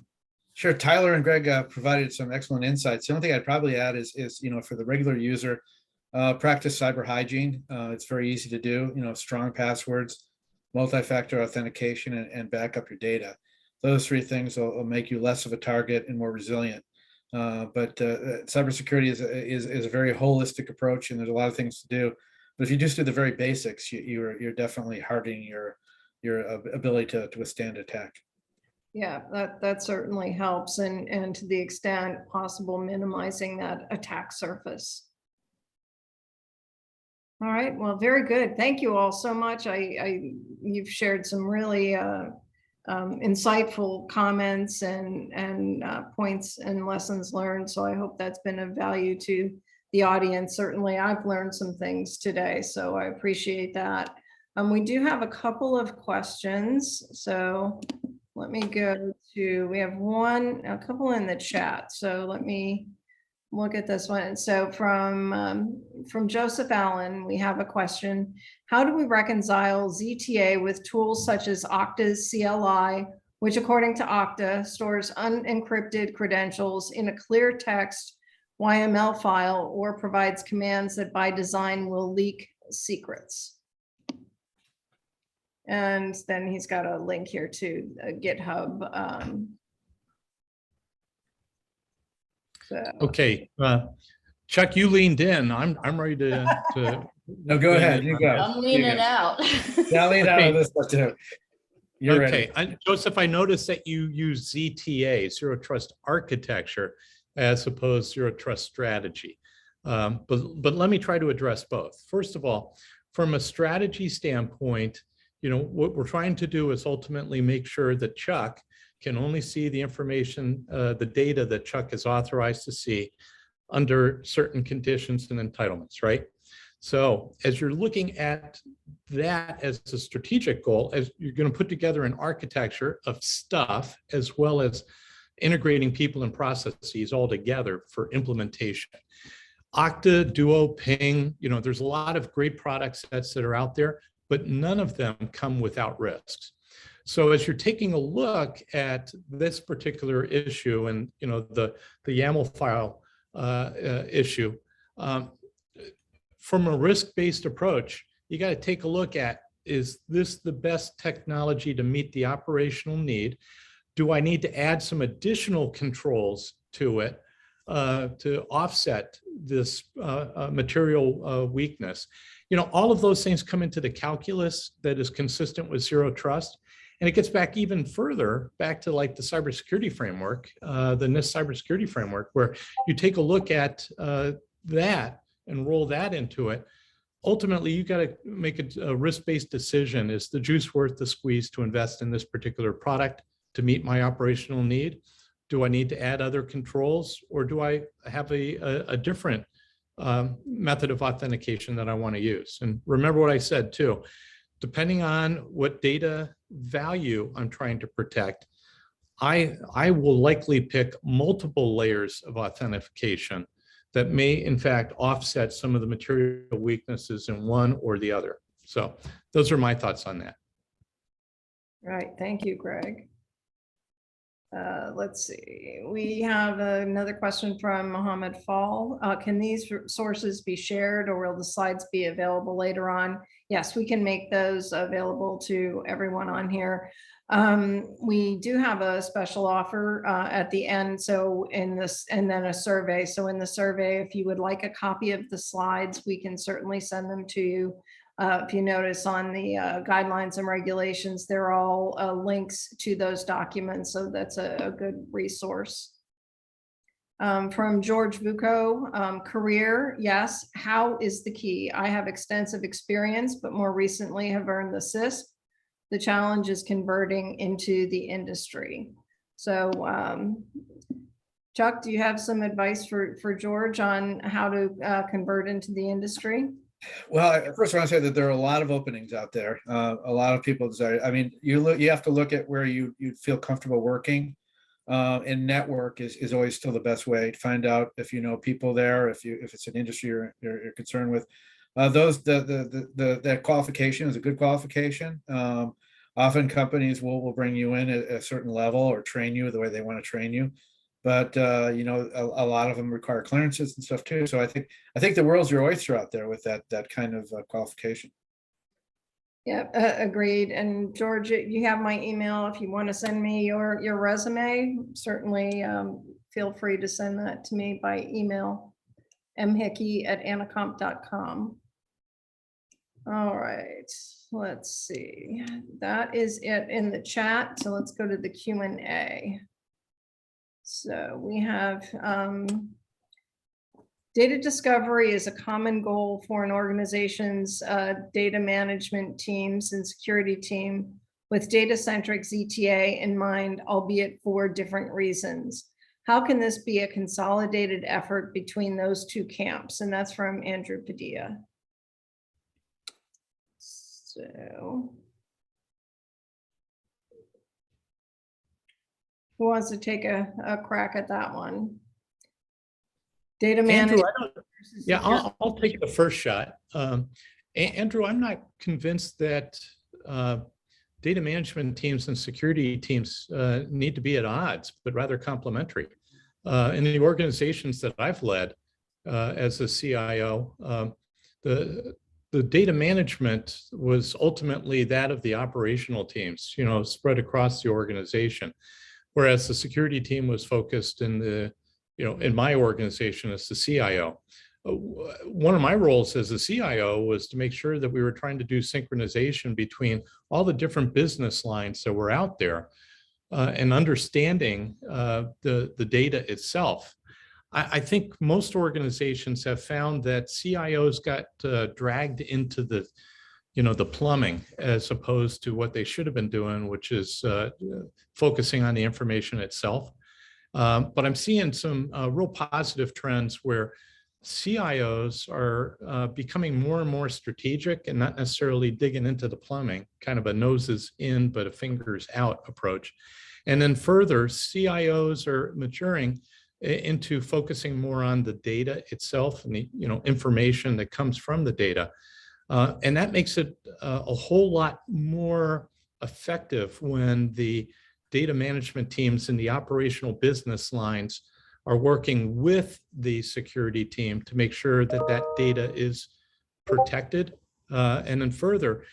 sure. Tyler and Greg provided some excellent insights. The only thing I'd probably add is for the regular user, practice cyber hygiene. It's very easy to do. Strong passwords, multi-factor authentication, and back up your data. Those three things will make you less of a target and more resilient. But cybersecurity is a very holistic approach, and there's a lot of things to do. But if you just do the very basics, you're definitely hardening your ability to withstand attack. Yeah, that certainly helps, and to the extent possible, minimizing that attack surface. All right, well, very good. Thank you all so much. You've shared some really insightful comments and points and lessons learned. So I hope that's been of value to the audience. Certainly, I've learned some things today, so I appreciate that. We do have a couple of questions. So let me go to, we have a couple in the chat. So let me look at this one. So from Joseph Allen, we have a question. How do we reconcile ZTA with tools such as Okta's CLI, which according to Okta stores unencrypted credentials in a clear text YML file or provides commands that by design will leak secrets? And then he's got a link here to GitHub. Okay, Chuck, you leaned in. I'm ready to. No, go lean ahead. in You on go. this. I'm leaning out. Yeah, lean out Okay. on this one too. You're ready. Okay, Joseph, I noticed that you use ZTA, Zero Trust Architecture, as opposed to Zero Trust Strategy. But let me try to address both. First of all, from a strategy standpoint, what we're trying to do is ultimately make sure that Chuck can only see the information, the data that Chuck is authorized to see under certain conditions and entitlements, right? So as you're looking at that as a strategic goal, as you're going to put together an architecture of stuff, as well as integrating people and processes all together for implementation. Okta, Duo, Ping, there's a lot of great product sets that are out there, but none of them come without risks. So as you're taking a look at this particular issue and the YAML file issue, from a risk-based approach, you got to take a look at, is this the best technology to meet the operational need? Do I need to add some additional controls to it to offset this material weakness? All of those things come into the calculus that is consistent with Zero Trust. And it gets back even further, back to like the cybersecurity framework, the NIST cybersecurity framework, where you take a look at that and roll that into it. Ultimately, you got to make a risk-based decision. Is the juice worth the squeeze to invest in this particular product to meet my operational need? Do I need to add other controls, or do I have a different method of authentication that I want to use? And remember what I said too, depending on what data value I'm trying to protect, I will likely pick multiple layers of authentication that may in fact offset some of the material weaknesses in one or the other. So those are my thoughts on that. Right, thank you, Greg. Let's see, we have another question from Mohammed Fall. Can these sources be shared, or will the slides be available later on? Yes, we can make those available to everyone on here. We do have a special offer at the end. So in this, and then a survey. So in the survey, if you would like a copy of the slides, we can certainly send them to you. If you notice on the guidelines and regulations, they're all links to those documents. So that's a good resource. From George Vuko, career, yes. How is the key? I have extensive experience, but more recently have earned the CISP. The challenge is converting into the industry. So Chuck, do you have some advice for George on how to convert into the industry? Well, first I want to say that there are a lot of openings out there. A lot of people desire. I mean, you have to look at where you feel comfortable working, and network is always still the best way to find out if you know people there, if it's an industry you're concerned with. That qualification is a good qualification. Often companies will bring you in at a certain level or train you the way they want to train you. But a lot of them require clearances and stuff too. So I think the world's your oyster out there with that kind of qualification. Yeah, agreed. And George, you have my email. If you want to send me your resume, certainly feel free to send that to me by email, mhickey@anacomp.com. All right, let's see. That is it in the chat. So let's go to the Q&A. So we have data discovery is a common goal for an organization's data management teams and security team with data-centric ZTA in mind, albeit for different reasons. How can this be a consolidated effort between those two camps? And that's from Andrew Padilla. So who wants to take a crack at that one? Data management. I'll take the first shot. Andrew, I'm not convinced that data management teams and security teams need to be at odds, but rather complementary. In the organizations that I've led as a CIO, the data management was ultimately that of the operational teams, spread across the organization. Whereas the security team was focused in my organization as the CIO. One of my roles as a CIO was to make sure that we were trying to do synchronization between all the different business lines that were out there and understanding the data itself. I think most organizations have found that CIOs got dragged into the plumbing as opposed to what they should have been doing, which is focusing on the information itself. But I'm seeing some real positive trends where CIOs are becoming more and more strategic and not necessarily digging into the plumbing, kind of a noses in but a fingers out approach. And then further, CIOs are maturing into focusing more on the data itself and the information that comes from the data. And that makes it a whole lot more effective when the data management teams and the operational business lines are working with the security team to make sure that that data is protected. And then further,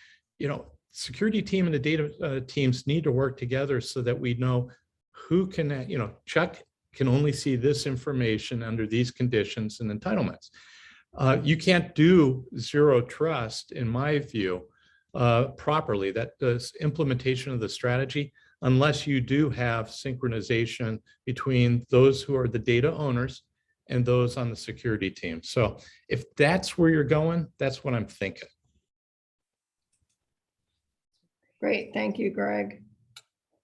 security team and the data teams need to work together so that we know who can, Chuck can only see this information under these conditions and entitlements. You can't do zero trust, in my view, properly. That the implementation of the strategy, unless you do have synchronization between those who are the data owners and those on the security team. So if that's where you're going, that's what I'm thinking. Great, thank you, Greg.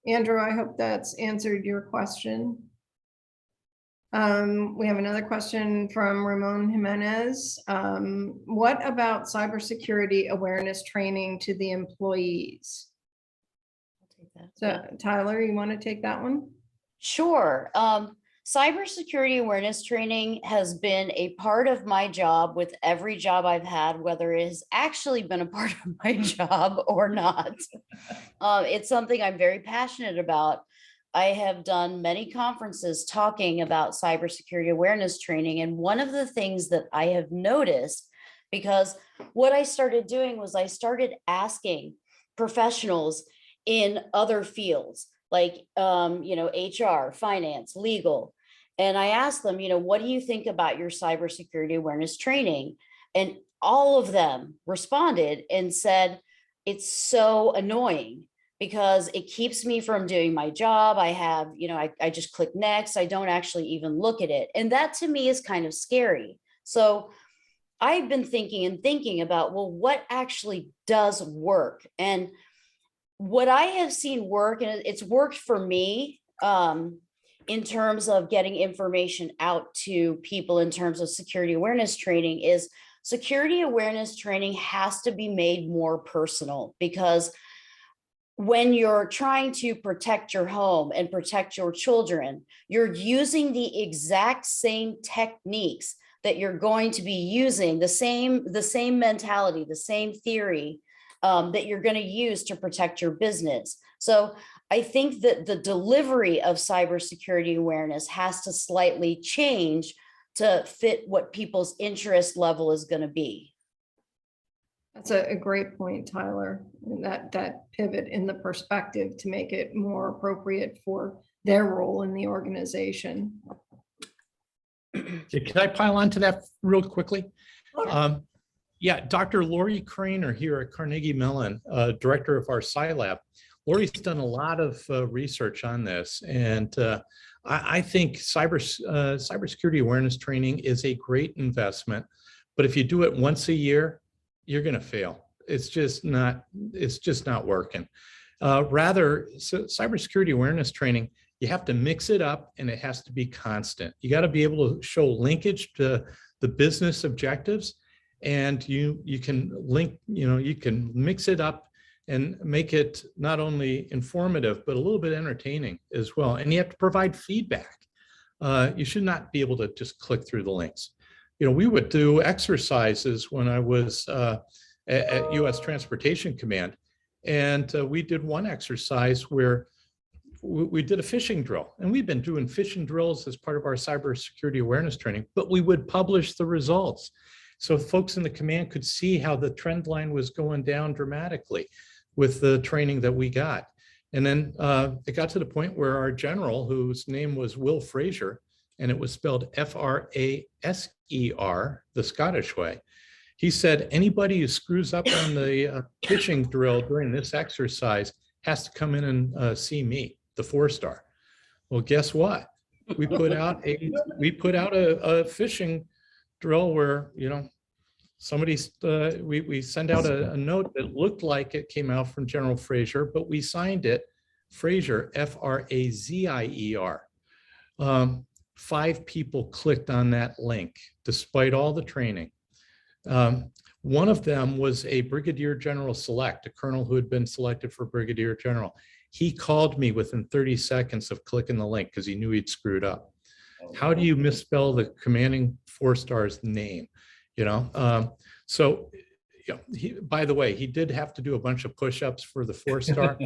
Andrew, I hope that's answered your question. We have another question from Ramon Jimenez. What about cybersecurity awareness training to the employees? I'll take that. So Tyler, you want to take that one? Sure. Cybersecurity awareness training has been a part of my job with every job I've had, whether it has actually been a part of my job or not. It's something I'm very passionate about. I have done many conferences talking about cybersecurity awareness training. And one of the things that I have noticed, because what I started doing was I started asking professionals in other fields, like, HR, finance, legal. And I asked them, what do you think about your cybersecurity awareness training? And all of them responded and said, it's so annoying because it keeps me from doing my job. I have, I just click next. I don't actually even look at it. And that to me is kind of scary. So I've been thinking about, well, what actually does work? And what I have seen work, and it's worked for me in terms of getting information out to people in terms of security awareness training, is security awareness training has to be made more personal, because when you're trying to protect your home and protect your children, you're using the exact same techniques that you're going to be using, the same mentality, the same theory that you're going to use to protect your business. So I think that the delivery of cybersecurity awareness has to slightly change to fit what people's interest level is going to be. That's a great point, Tyler. And that pivot in the perspective to make it more appropriate for their role in the organization. Can I pile on to that real quickly? Yeah, Dr. Lori Craner here at Carnegie Mellon, director of our SciLab. Lori's done a lot of research on this, and I think cybersecurity awareness training is a great investment, but if you do it once a year, you're going to fail. It's just not working. Rather, cybersecurity awareness training, you have to mix it up, and it has to be constant. You got to be able to show linkage to the business objectives, and you can link, you can mix it up and make it not only informative, but a little bit entertaining as well. And you have to provide feedback. You should not be able to just click through the links. We would do exercises when I was at U.S. Transportation Command, and we did one exercise where we did a phishing drill, and we've been doing phishing drills as part of our cybersecurity awareness training, but we would publish the results. So folks in the command could see how the trend line was going down dramatically with the training that we got. And then it got to the point where our general, whose name was Will Fraser, and it was spelled F-R-A-S-E-R, the Scottish way, he said, anybody who screws up on the phishing drill during this exercise has to come in and see me, the 4-star. Well, guess what? We put out a phishing drill where, you know, we sent out a note that looked like it came out from General Fraser, but we signed it Frazier, F-R-A-Z-I-E-R. 5 people clicked on that link despite all the training. One of them was a brigadier general select, a colonel who had been selected for brigadier general. He called me within 30 seconds of clicking the link because he knew he'd screwed up. How do you misspell the commanding 4-star's name? You know, so you know, by the way, he did have to do a bunch of push-ups for the 4-star,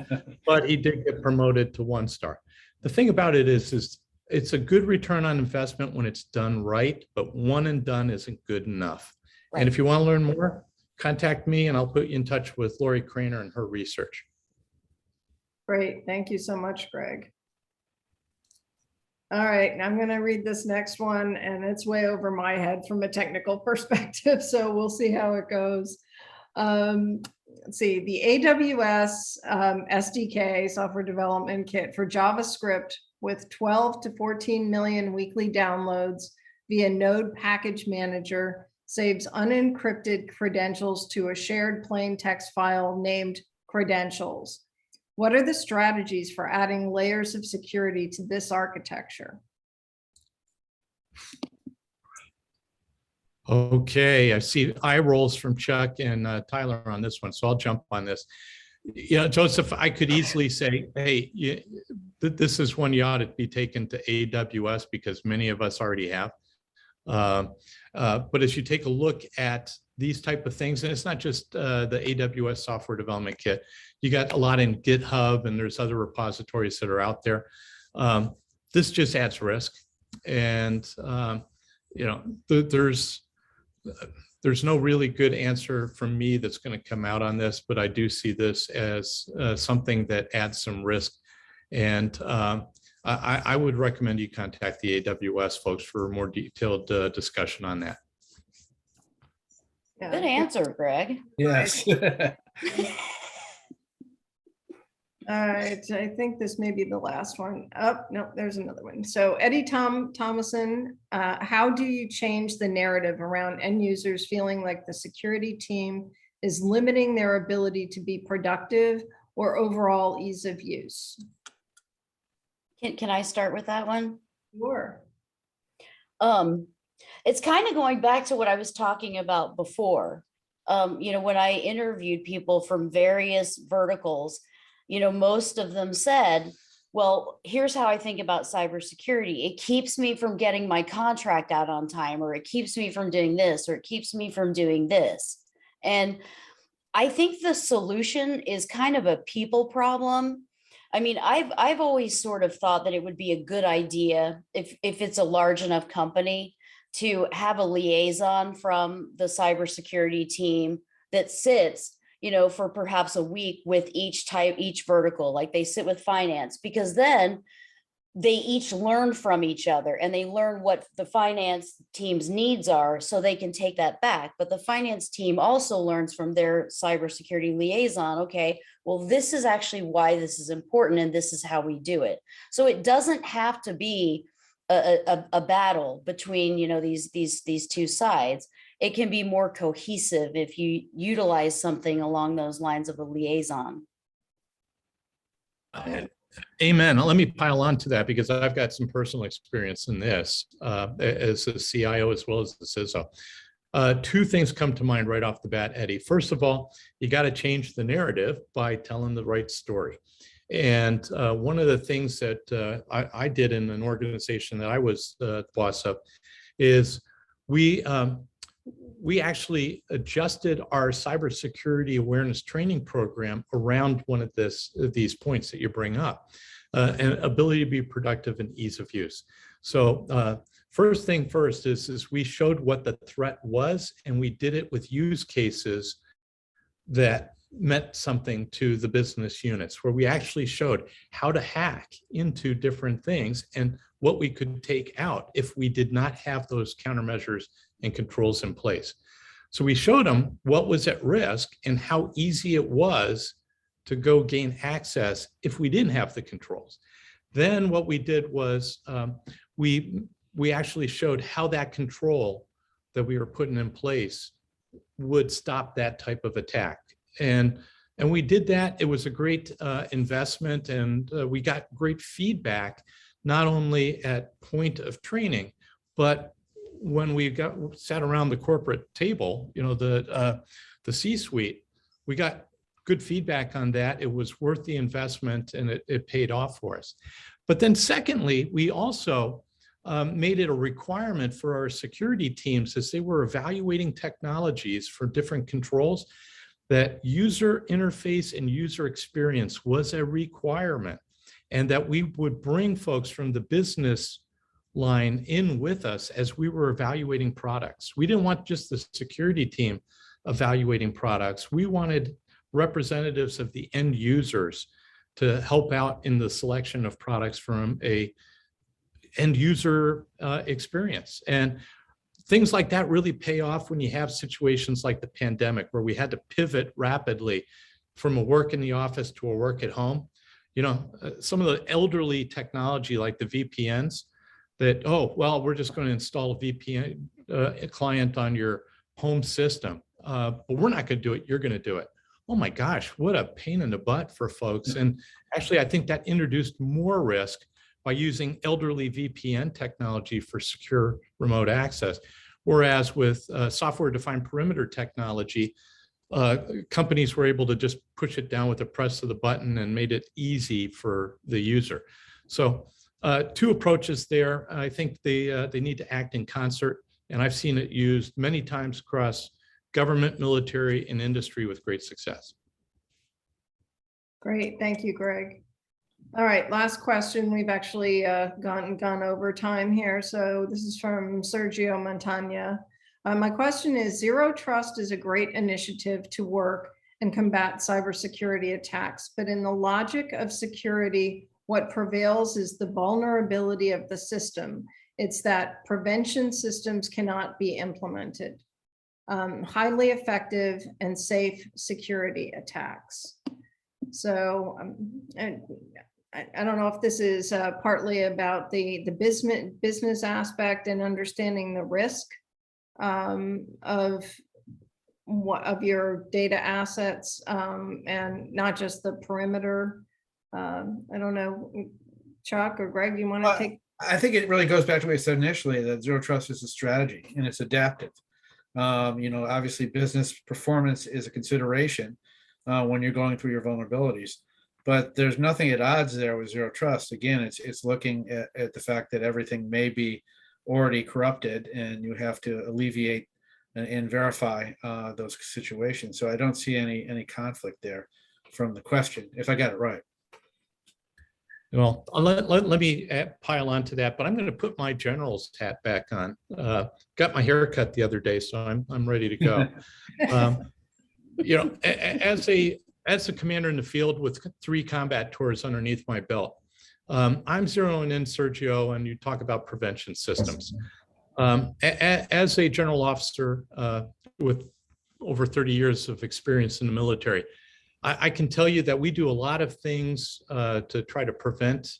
but he did get promoted to 1-star. The thing about it is it's a good return on investment when it's done right, but one and done isn't good enough. Right. And if you want to learn more, contact me and I'll put you in touch with Lori Craner and her research. Great. Thank you so much, Greg. All right, I'm going to read this next one, and it's way over my head from a technical perspective, so we'll see how it goes. Let's see, the AWS SDK, Software Development Kit for JavaScript with 12 to 14 million weekly downloads via Node Package Manager saves unencrypted credentials to a shared plain text file named credentials. What are the strategies for adding layers of security to this architecture? Okay, I see eye rolls from Chuck and Tyler on this one, so I'll jump on this. You know, Joseph, I could easily say, hey, this is one you ought to be taken to AWS because many of us already have. But as you take a look at these type of things, and it's not just the AWS Software Development Kit, you got a lot in GitHub and there's other repositories that are out there. This just adds risk. And, you know, there's no really good answer from me that's going to come out on this, but I do see this as something that adds some risk. And I would recommend you contact the AWS folks for a more detailed discussion on that. Yeah. Good answer, Greg. Yes. All right, I think this may be the last one. Oh, no, there's another one. So Eddie Thomason, how do you change the narrative around end users feeling like the security team is limiting their ability to be productive or overall ease of use? Can I start with that one? Sure. It's kind of going back to what I was talking about before. You know, when I interviewed people from various verticals, you know, most of them said, well, here's how I think about cybersecurity. It keeps me from getting my contract out on time, or it keeps me from doing this, or it keeps me from doing this. And I think the solution is kind of a people problem. I mean, I've always sort of thought that it would be a good idea if it's a large enough company to have a liaison from the cybersecurity team that sits, you know, for perhaps a week with each vertical, like they sit with finance, because then they each learn from each other and they learn what the finance team's needs are so they can take that back. But the finance team also learns from their cybersecurity liaison, okay, well, this is actually why this is important and this is how we do it. So it doesn't have to be a battle between, you know, these two sides. It can be more cohesive if you utilize something along those lines of a liaison. Amen. Let me pile on to that because I've got some personal experience in this as a CIO as well as the CISO. Two things come to mind right off the bat, Eddie. First of all, you got to change the narrative by telling the right story. And one of the things that I did in an organization that I was the boss of is we actually adjusted our cybersecurity awareness training program around one of these points that you bring up, and ability to be productive and ease of use. So first thing first is we showed what the threat was, and we did it with use cases that meant something to the business units, where we actually showed how to hack into different things and what we could take out if we did not have those countermeasures and controls in place. So we showed them what was at risk and how easy it was to go gain access if we didn't have the controls. Then what we did was we actually showed how that control that we were putting in place would stop that type of attack. And we did that. It was a great investment, and we got great feedback, not only at point of training, but when we sat around the corporate table, you know, the C-suite, we got good feedback on that. It was worth the investment, and it paid off for us. But then secondly, we also made it a requirement for our security teams, as they were evaluating technologies for different controls, that user interface and user experience was a requirement, and that we would bring folks from the business line in with us as we were evaluating products. We didn't want just the security team evaluating products. We wanted representatives of the end users to help out in the selection of products from a end user experience. And things like that really pay off when you have situations like the pandemic, where we had to pivot rapidly from a work in the office to a work at home. You know, some of the elderly technology like the VPNs that, oh, well, we're just going to install a VPN client on your home system, but we're not going to do it. You're going to do it. Oh my gosh, what a pain in the butt for folks. And actually, I think that introduced more risk by using elderly VPN technology for secure remote access. Whereas with software-defined perimeter technology, companies were able to just push it down with the press of the button and made it easy for the user. So two approaches there. I think they need to act in concert, and I've seen it used many times across government, military, and industry with great success. Great, thank you, Greg. All right, last question. We've actually gone over time here. So this is from Sergio Montagna. My question is, Zero Trust is a great initiative to work and combat cybersecurity attacks, but in the logic of security, what prevails is the vulnerability of the system. It's that prevention systems cannot be implemented. Highly effective and safe security attacks. So, I don't know if this is partly about the business aspect and understanding the risk of your data assets, and not just the perimeter. I don't know, Chuck or Greg, you want to take? I think it really goes back to what I said initially, that Zero Trust is a strategy and it's adaptive. You know, obviously business performance is a consideration when you're going through your vulnerabilities, but there's nothing at odds there with Zero Trust. Again, it's looking at the fact that everything may be already corrupted, and you have to alleviate and verify those situations. So I don't see any conflict there from the question, if I got it right. Well, let me pile on to that, but I'm going to put my general's hat back on. Got my hair cut the other day, so I'm ready to go. You know, as a commander in the field with 3 combat tours underneath my belt, I'm zeroing in, Sergio, and you talk about prevention systems. As a general officer with over 30 years of experience in the military, I can tell you that we do a lot of things to try to prevent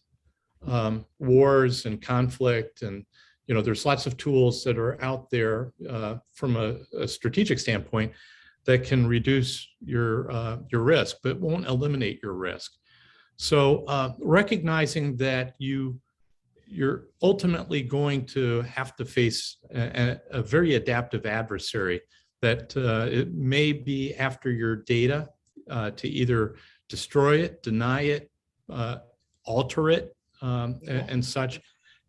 wars and conflict. And, you know, there's lots of tools that are out there from a strategic standpoint that can reduce your risk, but won't eliminate your risk. So recognizing that you're ultimately going to have to face a very adaptive adversary that it may be after your data to either destroy it, deny it, alter it, and such,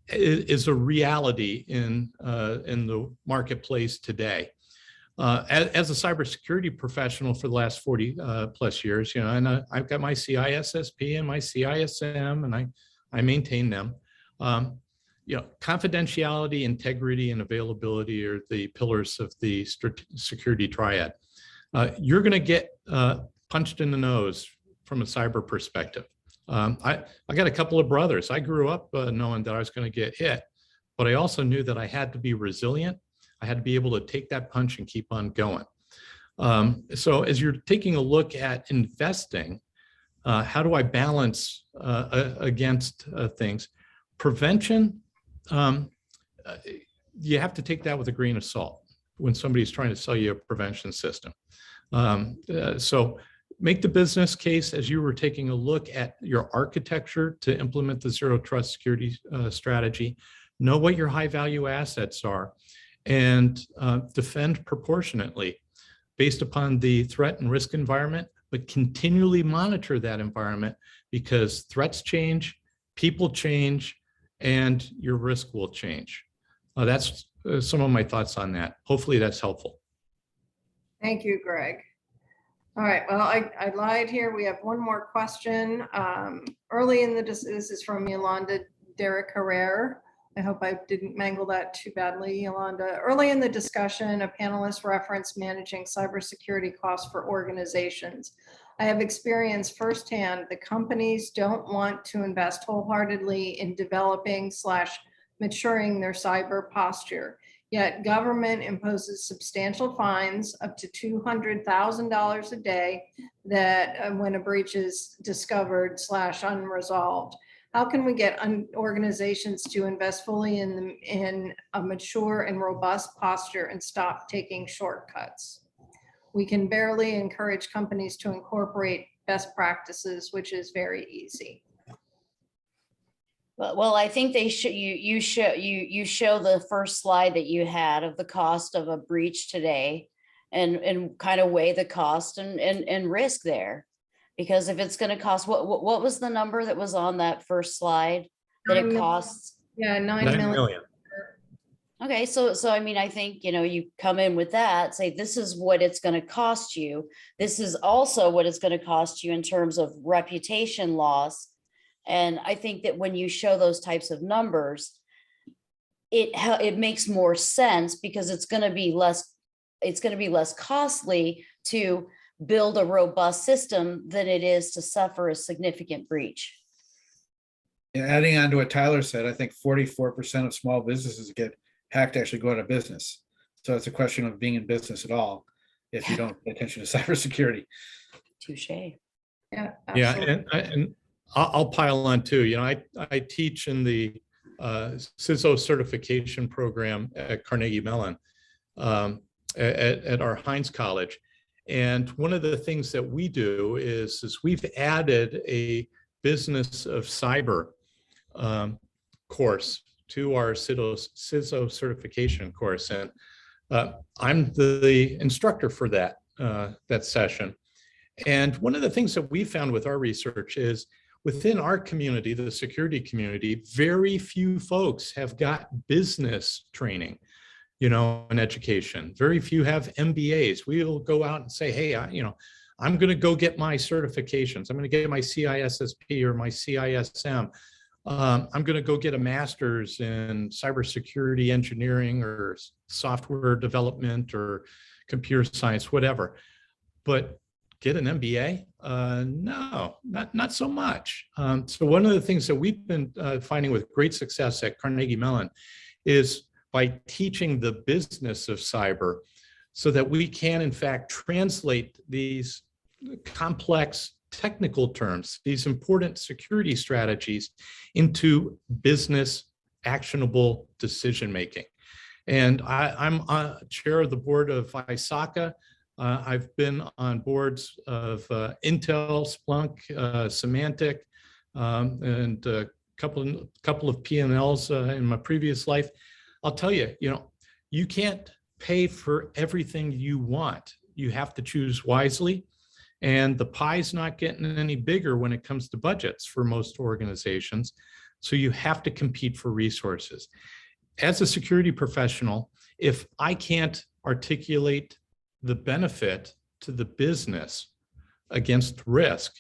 is a reality in the marketplace today. As a cybersecurity professional for the last 40 plus years, you know, and I've got my CISSP and my CISM, and I maintain them. confidentiality, integrity, and availability are the pillars of the security triad. You're going to get punched in the nose from a cyber perspective. I got a couple of brothers. I grew up knowing that I was going to get hit, but I also knew that I had to be resilient. I had to be able to take that punch and keep on going. So as you're taking a look at investing, how do I balance against things? Prevention, you have to take that with a grain of salt when somebody's trying to sell you a prevention system. So make the business case as you were taking a look at your architecture to implement the zero trust security strategy. Know what your high value assets are and defend proportionately based upon the threat and risk environment, but continually monitor that environment because threats change, people change, and your risk will change. That's some of my thoughts on that. Hopefully that's helpful. Thank you, Greg. All right, well, I lied here. We have one more question. Early in this is from Yolanda Derek Herrera. I hope I didn't mangle that too badly, Yolanda. Early in the discussion, a panelist referenced managing cybersecurity costs for organizations. I have experienced firsthand the companies don't want to invest wholeheartedly in developing / maturing their cyber posture. Yet government imposes substantial fines up to $200,000 a day that when a breach is discovered / unresolved. How can we get organizations to invest fully in a mature and robust posture and stop taking shortcuts? We can barely encourage companies to incorporate best practices, which is very easy. Well, I think they should. You show the first slide that you had of the cost of a breach today, and kind of weigh the cost and risk there, because if it's going to cost, what was the number that was on that first slide that it costs? Yeah, 9 million. Okay, so I mean, I think, you come in with that, say, this is what it's going to cost you. This is also what it's going to cost you in terms of reputation loss. And I think that when you show those types of numbers, it makes more sense because it's going to be less costly to build a robust system than it is to suffer a significant breach. Yeah, adding on to what Tyler said, I think 44% of small businesses get hacked actually go out of business. So it's a question of being in business at all if you don't pay attention to cybersecurity. Touche. Yeah, absolutely. Yeah, and I'll pile on too. I teach in the CISA certification program at Carnegie Mellon at our Heinz College. And one of the things that we do is we've added a business of cyber course to our CISA certification course. And I'm the instructor for that session. And one of the things that we found with our research is within our community, the security community, very few folks have got business training, in education. Very few have MBAs. We'll go out and say, hey, I'm going to go get my certifications. I'm going to get my CISSP or my CISM. I'm going to go get a master's in cybersecurity engineering or software development or computer science, whatever. But get an MBA? No, not so much. So one of the things that we've been finding with great success at Carnegie Mellon is by teaching the business of cyber so that we can, in fact, translate these complex technical terms, these important security strategies into business actionable decision-making. And I'm chair of the board of ISACA. I've been on boards of Intel, Splunk, Symantec, and a couple of P&Ls in my previous life. I'll tell you, you can't pay for everything you want. You have to choose wisely. And the pie's not getting any bigger when it comes to budgets for most organizations. So you have to compete for resources. As a security professional, if I can't articulate the benefit to the business against risk,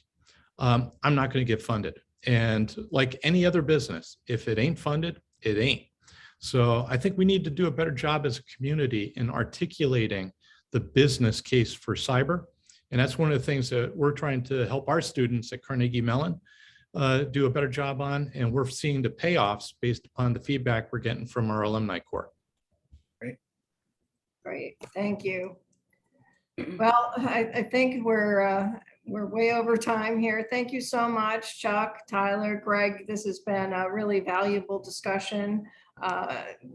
I'm not going to get funded. And like any other business, if it ain't funded, it ain't. So I think we need to do a better job as a community in articulating the business case for cyber. And that's one of the things that we're trying to help our students at Carnegie Mellon do a better job on. And we're seeing the payoffs based upon the feedback we're getting from our alumni corps. Great, thank you. Well, I think we're way over time here. Thank you so much, Chuck, Tyler, Greg. This has been a really valuable discussion.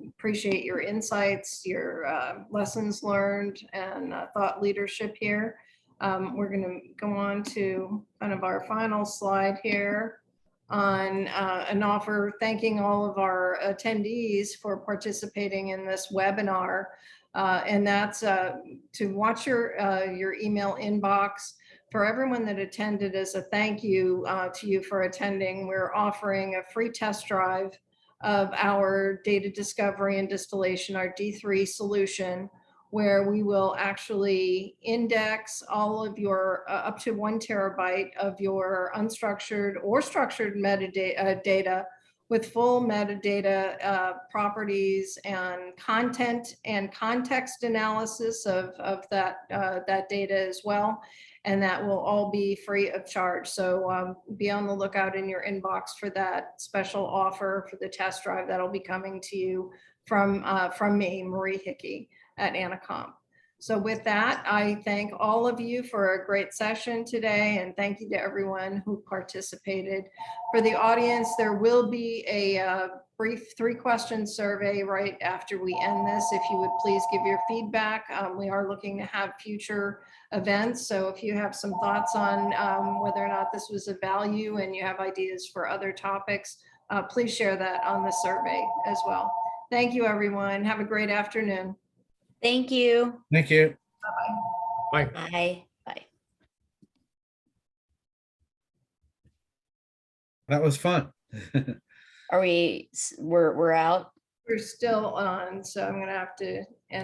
Appreciate your insights, your lessons learned, and thought leadership here. We're going to go on to kind of our final slide here on an offer thanking all of our attendees for participating in this webinar. And that's to watch your email inbox. For everyone that attended, as a thank you to you for attending, we're offering a free test drive of our data discovery and distillation, our D3 solution, where we will actually index all of your up to 1 terabyte of your unstructured or structured metadata data with full metadata properties and content and context analysis of that data as well. And that will all be free of charge. So be on the lookout in your inbox for that special offer for the test drive that'll be coming to you from me, Marie Hickey at Anacomp. So with that, I thank all of you for a great session today, and thank you to everyone who participated. For the audience, there will be a brief 3-question survey right after we end this. If you would please give your feedback. We are looking to have future events, so if you have some thoughts on whether or not this was of value and you have ideas for other topics, please share that on the survey as well. Thank you, everyone. Have a great afternoon. Thank you. Thank you. Bye. Bye. Bye. That was fun. We're out. We're still on, so I'm gonna have to end.